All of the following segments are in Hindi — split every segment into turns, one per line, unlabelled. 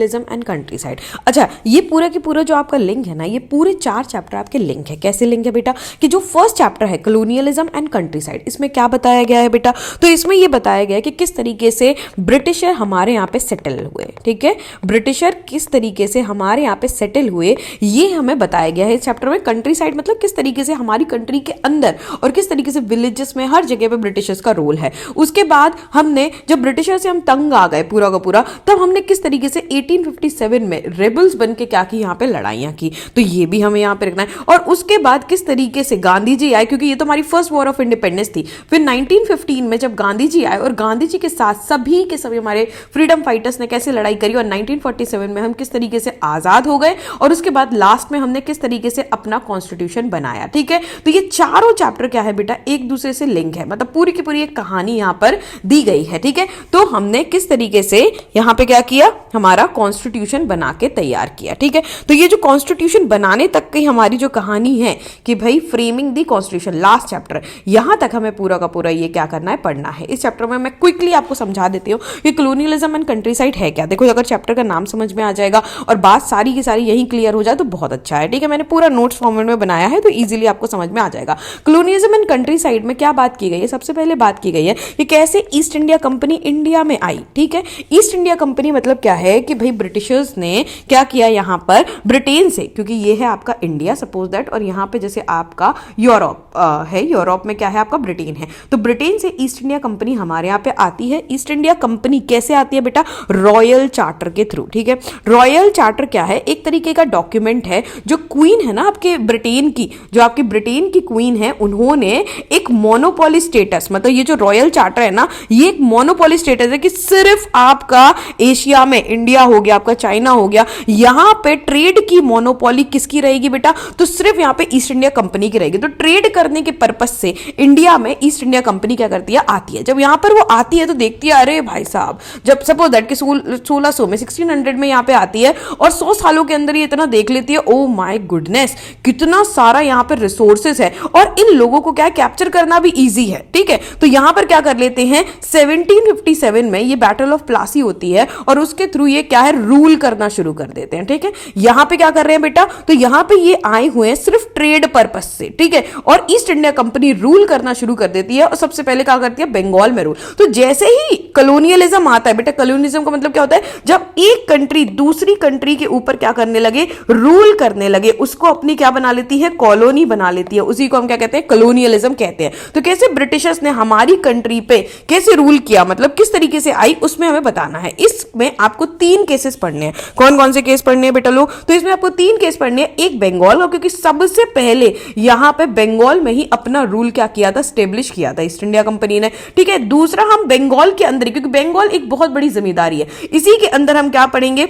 And country side. अच्छा, ये पूरा की पूरा जो आपका लिंक है ना, ये पूरे 4 चैप्टर आपके लिंक है। कैसे लिंक है बेटा कि जो फर्स्ट चैप्टर है कॉलोनियलिज्म एंड कंट्री साइड, इसमें क्या बताया गया है बेटा, तो इसमें ये बताया गया है कि किस तरीके से ब्रिटिशर हमारे यहाँ पे सेटल हुए। ठीक है, ब्रिटिशर किस तरीके से हमारे यहाँ पे सेटल हुए ये हमें बताया गया है इस चैप्टर में। कंट्री साइड मतलब किस तरीके से हमारी कंट्री के अंदर और किस तरीके से विलेजेस में हर जगह पे ब्रिटिशर्स का रोल है। उसके बाद हमने जब ब्रिटिशर से हम तंग आ गए पूरा का पूरा, तब हमने किस तरीके से 1857 में रेबल्स बन के क्या की यहाँ पे लड़ाइयां की, तो ये भी हमें यहाँ पे रखना है। और उसके बाद किस तरीके से गांधी जी आए, क्योंकि ये तो हमारी फर्स्ट वॉर ऑफ इंडिपेंडेंस थी। फिर 1915 में जब गांधी जी आए और गांधी जी के साथ सभी के सभी हमारे फ्रीडम फाइटर्स ने कैसे लड़ाई करी और 1947 में हम किस तरीके से आजाद हो गए, और उसके बाद लास्ट में हमने किस तरीके से अपना कॉन्स्टिट्यूशन बनाया। ठीक है, तो ये चारों चैप्टर क्या है बेटा, एक दूसरे से लिंक है, मतलब पूरी की पूरी एक कहानी यहां पर दी गई है। ठीक है, तो हमने किस तरीके से यहां पे क्या किया, हमारा कॉन्स्टिट्यूशन बना के तैयार किया। ठीक है, तो ये जो कॉन्स्टिट्यूशन बनाने तक की हमारी जो कहानी है कि भाई फ्रेमिंग दी कॉन्स्टिट्यूशन, लास्ट चैप्टर, यहां तक हमें पूरा का पूरा ये क्या करना है, पढ़ना है। इस चैप्टर में मैं क्विकली आपको समझा देती हूँ कि कॉलोनियलिज्म एंड कंट्री साइड है क्या। देखो, अगर चैप्टर का नाम समझ में आ जाएगा और बात सारी की सारी यही क्लियर हो जाए तो बहुत अच्छा है। ठीक है, मैंने पूरा नोट्स फॉर्मेट में बनाया है तो इजीली आपको समझ में आ जाएगा। कॉलोनियलिज्म एंड कंट्री साइड में क्या बात की गई है, सबसे पहले बात की गई है कि कैसे ईस्ट इंडिया कंपनी इंडिया में आई। ठीक है, ईस्ट इंडिया कंपनी मतलब क्या है कि भाई ब्रिटिशर्स ने क्या किया यहां पर ब्रिटेन से, क्योंकि ये है आपका इंडिया सपोज दैट, और यहां पे जैसे आपका यूरोप है, यूरोप में क्या है आपका ब्रिटेन है, तो ब्रिटेन से ईस्ट इंडिया कंपनी हमारे यहाँ पे आती है। ईस्ट इंडिया कंपनी कैसे आती है बेटा, रॉयल चार्टर के थ्रू। ठीक है, रॉयल चार्टर क्या है, एक तरीके का डॉक्यूमेंट है। जो क्वीन है ना आपके ब्रिटेन की, जो आपकी ब्रिटेन की क्वीन है, उन्होंने एक मोनोपोली स्टेटस, मतलब ये जो रॉयल चार्टर है ना, ये एक मोनोपोली स्टेटस है कि सिर्फ आपका एशिया में, इंडिया हो गया, आपका चाइना हो गया, यहां पे ट्रेड की मोनोपोली किसकी रहेगी बेटा, तो सिर्फ यहां पे ईस्ट इंडिया कंपनी की रहेगी। तो ट्रेड करने के पर्पस से इंडिया में ईस्ट इंडिया कंपनी क्या करती है, आती है। जब यहां पर वो आती है तो देखती है, अरे भाई साहब, जब सपोज दैट कि 1600 में 1600 में यहां पे आती है और 100 सालों के अंदर ये इतना देख लेती है, ओ माय गुडनेस, कितना सारा यहां पर रिसोर्सेस है और इन लोगों को क्या है, कैप्चर करना भी इजी है। ठीक है, तो यहां पर क्या कर लेते हैं, 1757 में ये बैटल ऑफ प्लासी होती है और उसके थ्रू ये क्या है, रूल करना शुरू कर देते हैं। ठीक है, यहां पे क्या कर रहे हैं बेटा, तो यहां पे ये आए हुए हैं सिर्फ ट्रेड पर्पस से। ठीक है, और ईस्ट इंडिया कंपनी रूल करना शुरू कर देती है और सबसे पहले क्या करती है, बंगाल में रूल। तो जैसे ही कॉलोनियलिज्म आता है बेटा, कॉलोनियलिज्म का मतलब क्या होता है, जब एक कंट्री दूसरी कंट्री के ऊपर क्या करने लगे, रूल करने लगे, उसको अपनी क्या बना लेती है, कॉलोनी बना लेती है, उसी को हम क्या कहते हैं, कॉलोनियलिज्म कहते हैं। तो कैसे ब्रिटिशर्स ने हमारी कंट्री पे कैसे रूल किया, मतलब किस तरीके से आई, उसमें हमें बताना है। इसमें आपको 3 केसेस पढ़ने हैं। कौन कौन से केस पढ़ने हैं बेटा लोग, तो इसमें आपको 3 केस पढ़ने हैं। एक बंगाल का, क्योंकि सबसे पहले यहां पे बंगाल में ही अपना रूल क्या किया था, स्टेब्लिश किया था ईस्ट इंडिया कंपनी ने। ठीक है, दूसरा हम बंगाल के अंदर, क्योंकि बंगाल एक बहुत बड़ी जमींदारी है, इसी के अंदर हम क्या पढ़ेंगे,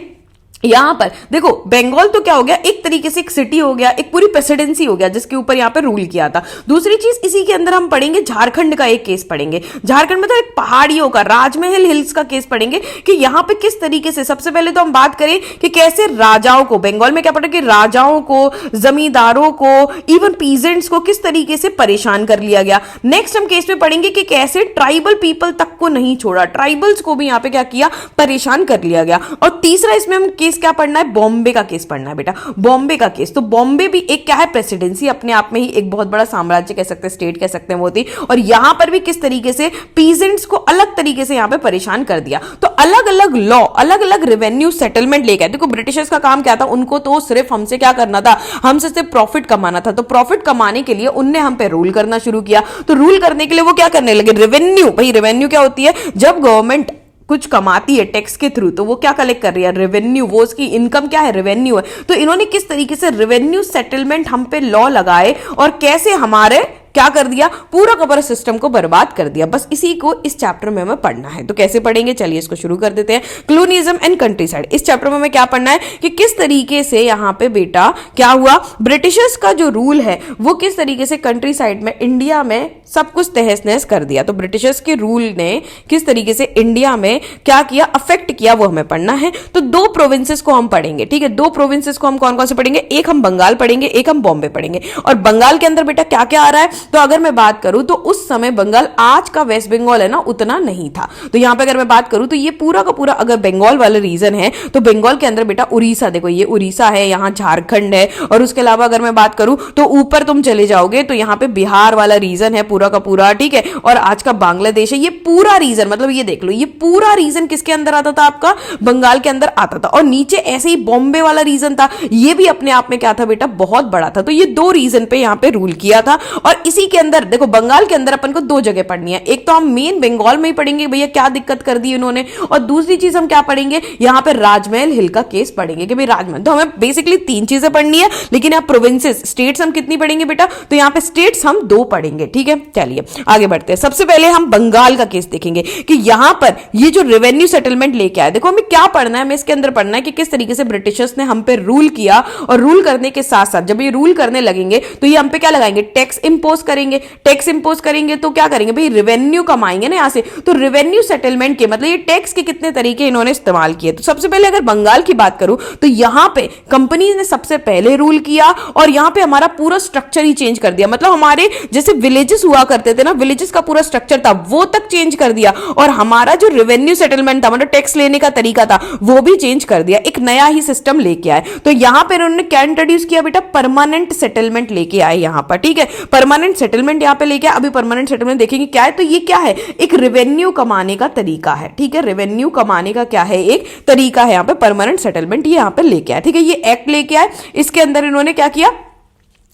यहां पर देखो बंगाल तो क्या हो गया, एक तरीके से एक सिटी हो गया, एक पूरी प्रेसिडेंसी हो गया जिसके ऊपर यहां पर रूल किया था। दूसरी चीज इसी के अंदर हम पढ़ेंगे, झारखंड का एक केस पढ़ेंगे। झारखंड में तो एक पहाड़ियों का, राजमहल हिल्स का केस पढ़ेंगे कि यहां पे किस तरीके से, सबसे पहले तो हम बात करें कि कैसे राजाओं को, बंगाल में क्या पढ़े कि राजाओं को, जमींदारों को, इवन पीजेंट्स को किस तरीके से परेशान कर लिया गया। नेक्स्ट हम केस में पढ़ेंगे कि कैसे ट्राइबल पीपल तक को नहीं छोड़ा, ट्राइबल्स को भी यहां पे क्या किया, परेशान कर लिया गया। और तीसरा इसमें हम केस क्या पढ़ना है, बॉम्बे का केस पढ़ना है बेटा, बॉम्बे का केस। तो बॉम्बे भी एक क्या है, प्रेसिडेंसी, अपने आप में ही एक बहुत बड़ा साम्राज्य कह सकते हैं, स्टेट कह सकते हैं वो थी, और यहां पर भी किस तरीके से पीजेंट्स को अलग तरीके से यहां पे परेशान कर दिया। तो अलग अलग लॉ, अलग अलग रेवेन्यू सेटलमेंट लेके आए। देखो ब्रिटिशर्स का काम क्या था, उनको तो सिर्फ हमसे क्या करना था, हमसे सिर्फ प्रॉफिट कमाना था। तो प्रॉफिट कमाने के लिए उनने हम पे रूल करना शुरू किया। तो रूल करने के लिए वो क्या करने लगे, रेवेन्यू। भाई रेवेन्यू क्या होती है, जब गवर्नमेंट कुछ कमाती है टैक्स के थ्रू, तो वो क्या कलेक्ट कर रही है, रेवेन्यू, वो उसकी इनकम क्या है, रेवेन्यू है। तो इन्होंने किस तरीके से रेवेन्यू सेटलमेंट हम पे लॉ लगाए और कैसे हमारे क्या कर दिया, पूरा का पूरा सिस्टम को बर्बाद कर दिया। बस इसी को इस चैप्टर में हमें पढ़ना है। तो कैसे पढ़ेंगे, चलिए इसको शुरू कर देते हैं। कॉलोनियलिज्म एंड कंट्री साइड, इस चैप्टर में हमें क्या पढ़ना है कि किस तरीके से यहां पे बेटा क्या हुआ, ब्रिटिशर्स का जो रूल है वो किस तरीके से कंट्री साइड में, इंडिया में सब कुछ तहस नहस कर दिया। तो ब्रिटिशर्स के रूल ने किस तरीके से इंडिया में क्या किया, अफेक्ट किया, वो हमें पढ़ना है। तो 2 प्रोविंसेस को हम पढ़ेंगे। ठीक है, 2 प्रोविंसेस को हम कौन कौन से पढ़ेंगे, एक हम बंगाल पढ़ेंगे, एक हम बॉम्बे पढ़ेंगे। और बंगाल के अंदर बेटा क्या क्या आ रहा है, तो अगर मैं बात करूं तो उस समय बंगाल आज का वेस्ट बंगाल है ना उतना नहीं था। तो यहां पे अगर मैं बात करूं तो ये पूरा का पूरा अगर बंगाल वाला रीजन है तो बंगाल के अंदर बेटा उड़ीसा, देखो ये उड़ीसा है, यहां झारखंड है, और उसके अलावा अगर मैं बात करूं तो ऊपर तुम चले जाओगे तो यहां पे बिहार वाला रीजन है पूरा का पूरा, ठीक है, और आज का बांग्लादेश है। ये पूरा रीजन मतलब ये देख लो, ये पूरा रीजन किसके अंदर आता था, आपका बंगाल के अंदर आता था। और नीचे ऐसे ही बॉम्बे वाला रीजन था, ये भी अपने आप में क्या था बेटा, बहुत बड़ा था। तो ये दो रीजन पे यहां पे रूल किया था। और इसी के अंदर देखो बंगाल के अंदर अपन को दो जगह पढ़नी है, एक तो हम मेन बंगाल में ही पढ़ेंगे भैया क्या दिक्कत कर दी उन्होंने, और दूसरी चीज हम क्या पढ़ेंगे, यहां पे राजमहल हिल का केस पढ़ेंगे कि भाई राजमहल। तो हमें बेसिकली तीन चीजें पढ़नी है, लेकिन यहां प्रोविंसेस स्टेट्स हम कितनी पढ़ेंगे बेटा, तो यहां पे स्टेट्स हम दो पढ़ेंगे, ठीक है। चलिए आगे बढ़ते हैं। सबसे पहले हम बंगाल का केस देखेंगे कि यहां पर ये जो रेवेन्यू सेटलमेंट लेके आए, देखो हमें क्या पढ़ना है, हमें इसके अंदर पढ़ना है कि किस तरीके से ब्रिटिशर्स ने हम पे रूल किया, और रूल करने के साथ साथ जब ये रूल करने लगेंगे तो ये हम पे क्या लगाएंगे, टैक्स इंपोज करेंगे। टैक्स इंपोज करेंगे तो क्या करेंगे भाई, रेवेन्यू कमाएंगे ना यहां से। तो रेवेन्यू सेटलमेंट के मतलब ये टैक्स के कितने तरीके इन्होंने इस्तेमाल किए। तो सबसे पहले अगर बंगाल की बात करूं तो यहां पे कंपनी ने सबसे पहले रूल किया, और यहां पे हमारा पूरा स्ट्रक्चर ही चेंज कर दिया। मतलब हमारे जैसे विलेजेस हुआ करते थे ना, विलेजेस का पूरा स्ट्रक्चर था वो तक चेंज कर दिया, और हमारा जो रेवेन्यू सेटलमेंट था मतलब टैक्स लेने का तरीका था वो भी चेंज कर दिया, एक नया ही सिस्टम लेके आए। तो यहां पे उन्होंने क्या इंट्रोड्यूस किया बेटा, परमानेंट सेटलमेंट लेके आए यहां पर, ठीक है। परमानेंट सेटलमेंट यहां पे लेके आए। अभी परमानेंट सेटलमेंट देखेंगे क्या है, तो ये क्या है, एक रेवेन्यू कमाने का तरीका है, ठीक है। रेवेन्यू कमाने का क्या है, एक तरीका है यहां पे परमानेंट सेटलमेंट, ये यहां पे लेके आए, ठीक है। ये एक्ट लेके आए, इसके अंदर इन्होंने क्या किया,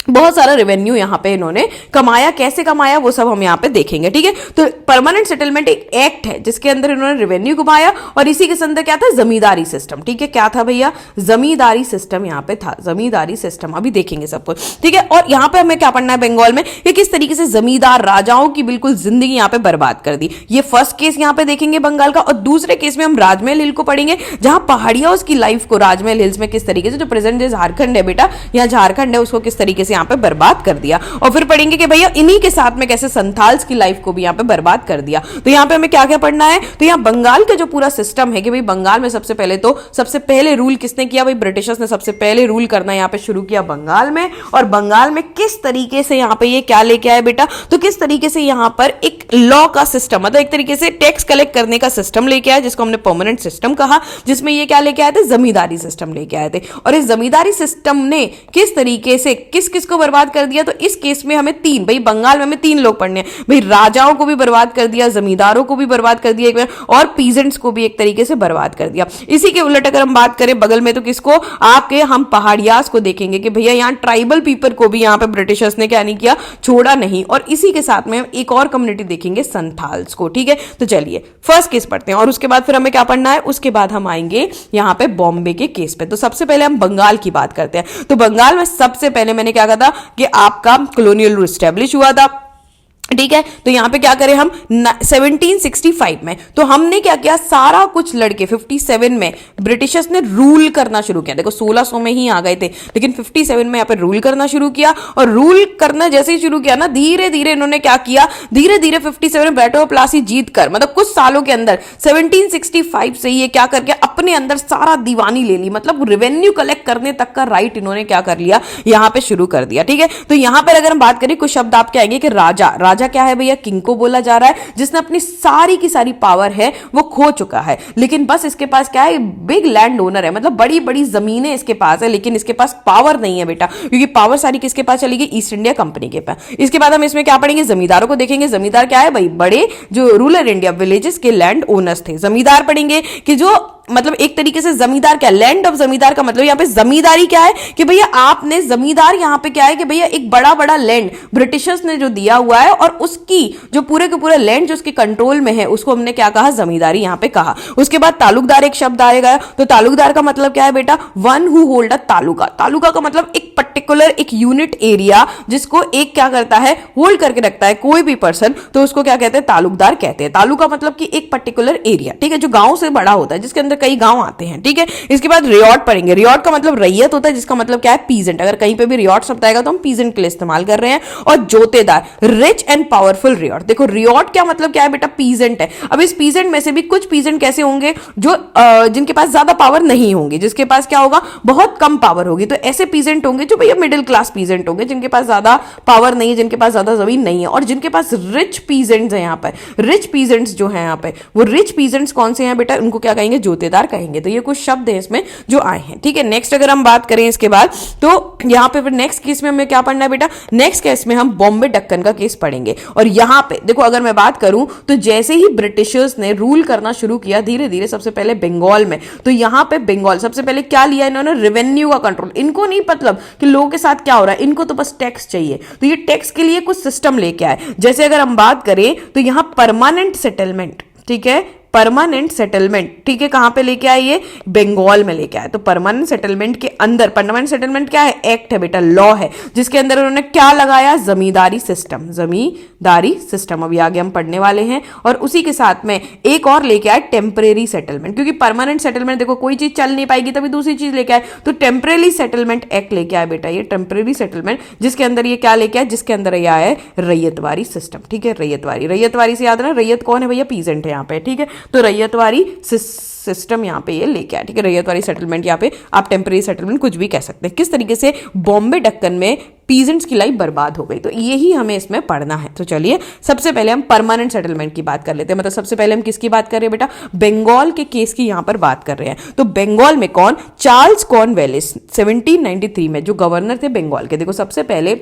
बहुत सारा रेवेन्यू यहां पे इन्होंने कमाया। कैसे कमाया वो सब हम यहां पे देखेंगे, ठीक है। तो परमानेंट सेटलमेंट एक एक्ट है जिसके अंदर इन्होंने रेवेन्यू कमाया, और इसी के अंदर क्या था, जमींदारी सिस्टम, ठीक है। क्या था भैया, जमींदारी सिस्टम यहां पे था, जमींदारी सिस्टम अभी देखेंगे सब कुछ, ठीक है। और यहां पे हमें क्या पढ़ना है बंगाल में, कि किस तरीके से जमींदार राजाओं की बिल्कुल जिंदगी यहां पे बर्बाद कर दी। ये फर्स्ट केस यहां पे देखेंगे बंगाल का, और दूसरे केस में हम राजमहल हिल को पढ़ेंगे, जहां पहाड़ियां उसकी लाइफ को राजमहल हिल्स में किस तरीके से, जो प्रेजेंट झारखंड है बेटा, यहां झारखंड है, उसको किस तरीके से यहां पे बर्बाद कर दिया। और फिर पढ़ेंगे कि भैया इन्हीं के साथ में कैसे संथाल्स की लाइफ को भी यहां पे बर्बाद कर दिया। तो यहां पे हमें क्या क्या पढ़ना है, तो यहां बंगाल का जो पूरा सिस्टम है कि भाई बंगाल में सबसे पहले रूल किसने किया, भाई ब्रिटिशर्स ने सबसे पहले रूल करना यहां पे शुरू किया बंगाल में। और बंगाल में किस तरीके से यहां पे ये क्या लेके आए बेटा, तो किस तरीके से यहां पर एक लॉ का सिस्टम, मतलब एक तरीके से टैक्स कलेक्ट करने का सिस्टम लेके आए, जिसको हमने परमानेंट सिस्टम कहा, जिसमें ये क्या लेके आए थे, जमींदारी सिस्टम लेके आए थे। और इस जमींदारी सिस्टम ने किस तरीके से किस किस को बर्बाद कर दिया, तो इस केस में हमें तीन, भाई बंगाल में हमें तीन लोग पढ़ने हैं, भाई राजाओं को भी बर्बाद कर दिया, जमींदारों को भी बर्बाद कर दिया, और पीजेंट्स को भी एक तरीके से बर्बाद कर दिया। इसी के उलट अगर हम बात करें बगल में, तो किसको, आपके हम पहाड़ियास को देखेंगे कि भैया यहां ट्राइबल पीपल को भी यहां पे ब्रिटिशर्स ने क्या नहीं किया, छोड़ा नहीं। और इसी के साथ में एक और कम्युनिटी देखेंगे, संथाल्स को, ठीक है। तो चलिए फर्स्ट केस पढ़ते हैं, और उसके बाद फिर हमें क्या पढ़ना है, उसके बाद हम आएंगे यहां पे बॉम्बे के केस पे। तो सबसे पहले हम बंगाल की बात करते हैं। तो बंगाल में सबसे पहले मैंने क्या कहा था कि आपका कॉलोनियल रूल एस्टेब्लिश हुआ था, ठीक है। तो यहां पे क्या करें हम 1765 में, तो हमने क्या किया, सारा कुछ लड़के 57 में ब्रिटिशर्स ने रूल करना शुरू किया। देखो 1600 में ही आ गए थे, लेकिन 57 में यहां पे रूल करना शुरू किया। और रूल करना जैसे ही शुरू किया ना, धीरे धीरे इन्होंने क्या किया, धीरे धीरे 57 में बैटल ऑफ प्लासी जीत कर, मतलब कुछ सालों के अंदर 1765 से ये क्या करके अपने अंदर सारा दीवानी ले ली, मतलब रेवेन्यू कलेक्ट करने तक का राइट इन्होंने क्या कर लिया, यहां पे शुरू कर दिया, ठीक है। तो यहां पर अगर हम बात करें, कुछ शब्द आप क्या आएंगे कि राजा, राजा क्या है भैया, किंग को बोला जा रहा है, जिसने अपनी सारी की सारी पावर है वो खो चुका है, लेकिन बस इसके पास क्या है, बिग लैंड ओनर है, मतलब बड़ी बड़ी जमीनें इसके पास है, लेकिन इसके पास पावर नहीं है बेटा, क्योंकि पावर सारी किसके पास चली गई, ईस्ट इंडिया कंपनी के पास। इसके बाद हम इसमें क्या पढ़ेंगे, जमींदारों को देखेंगे। जमींदार क्या है भाई, बड़े जो रूरल इंडिया विलेजेस के लैंड ओनर्स थे। जमींदार पढ़ेंगे कि जो मतलब एक तरीके से जमींदार क्या, लैंड ऑफ जमींदार का मतलब यहां पे जमींदारी क्या है कि भैया आपने जमींदार यहां पे क्या है कि भैया एक बड़ा बड़ा लैंड ब्रिटिशर्स ने जो दिया हुआ है, और उसकी जो पूरे के पूरे लैंड जो उसके कंट्रोल में है, उसको हमने क्या कहा, जमींदारी यहां पे कहा। उसके बाद तालुकदार एक शब्द आएगा। तो तालुकदार का मतलब क्या है बेटा, one who hold a taluka. Taluka का मतलब एक पर्टिकुलर एक यूनिट एरिया जिसको एक क्या करता है, होल्ड करके रखता है कोई भी पर्सन, तो उसको क्या कहते हैं, तालुकदार कहते हैं। तालुका मतलब कि एक पर्टिकुलर एरिया, ठीक है, जो गांव से बड़ा होता है, जिसके अंदर कई गांव आते हैं, ठीक है। इसके बाद रियॉट पढ़ेंगे। रियॉट का मतलब रैयत होता है, जिसका मतलब क्या है, पीजेंट। अगर कहीं पे भी रियॉट शब्द आएगा तो हम पीजेंट के लिए इस्तेमाल कर रहे हैं। और जोतेदार, रिच एंड पावरफुल रियॉट। देखो रियॉट क्या मतलब क्या है बेटा, पीजेंट है। अब इस पीजेंट में से भी कुछ पीजेंट कैसे होंगे, जो जिनके पास ज्यादा पावर नहीं होंगे, जिसके पास क्या होगा, बहुत कम पावर होगी। तो ऐसे पीजेंट होंगे जो भैया मिडिल क्लास पीजेंट होंगे, जिनके पास ज्यादा पावर नहीं है, जिनके पास ज्यादा जमीन नहीं है, और जिनके पास रिच पीजेंट्स हैं यहाँ पर। रिच पीजेंट्स जो है यहाँ पे, वो रिच पीजेंट्स कौन से हैं बेटा, उनको क्या कहेंगे, जोतेदार कहेंगे। तो ये कुछ शब्द है इसमें जो आए हैं, ठीक है। नेक्स्ट अगर हम बात करें इसके बाद, तो यहाँ पे फिर नेक्स्ट केस में हमें क्या पढ़ना है बेटा, नेक्स्ट केस में हम बॉम्बे डक्कन का केस पढ़ेंगे। और यहाँ पे देखो, अगर मैं बात करूं तो जैसे ही ब्रिटिशर्स ने रूल करना शुरू किया धीरे धीरे, सबसे पहले बंगाल में, तो यहाँ पे बंगाल सबसे पहले क्या लिया इन्होंने, रेवेन्यू का कंट्रोल। इनको नहीं मतलब कि लोगों के साथ क्या हो रहा है, इनको तो बस टैक्स चाहिए। तो ये टैक्स के लिए कुछ सिस्टम लेके आए। जैसे अगर हम बात करें तो यहां परमानेंट सेटलमेंट, ठीक है, परमानेंट सेटलमेंट, ठीक है, कहां पे लेके आए, ये बंगाल में लेके आए। तो परमानेंट सेटलमेंट के अंदर, परमानेंट सेटलमेंट क्या है, एक्ट है बेटा, लॉ है, जिसके अंदर उन्होंने क्या लगाया, जमींदारी सिस्टम, जमींदारी सिस्टम अभी आगे हम पढ़ने वाले हैं। और उसी के साथ में एक और लेके आए, टेम्परेरी सेटलमेंट, क्योंकि परमानेंट सेटलमेंट देखो कोई चीज चल नहीं पाएगी, तभी दूसरी चीज लेके आए, तो टेम्परेरी सेटलमेंट एक्ट लेके आए बेटा, ये टेम्परेरी सेटलमेंट, जिसके अंदर ये क्या लेके आए, जिसके अंदर ये आया है रैयतवारी सिस्टम, ठीक है, रैयतवारी। रैयतवारी से याद रखना, रैयत कौन है भैया, पीजेंट है यहाँ पे, ठीक है। तो रैयतवारी सिस्टम यहाँ पे ये लेके आया, ठीक है, रैयतवारी सेटलमेंट, यहाँ पे आप टेम्परेरी सेटलमेंट कुछ भी कह सकते हैं। किस तरीके से बॉम्बे डक्कन में पीजेंट्स की लाइफ बर्बाद हो गई, तो यही हमें इसमें पढ़ना है। तो चलिए सबसे पहले हम परमानेंट सेटलमेंट की बात कर लेते हैं। मतलब सबसे पहले हम किसकी बात कर रहे हैं बेटा, बंगाल के केस की यहां पर बात कर रहे हैं। तो बंगाल में कौन, चार्ल्स कॉर्नवालिस 1793 में जो गवर्नर थे बंगाल के। देखो सबसे पहले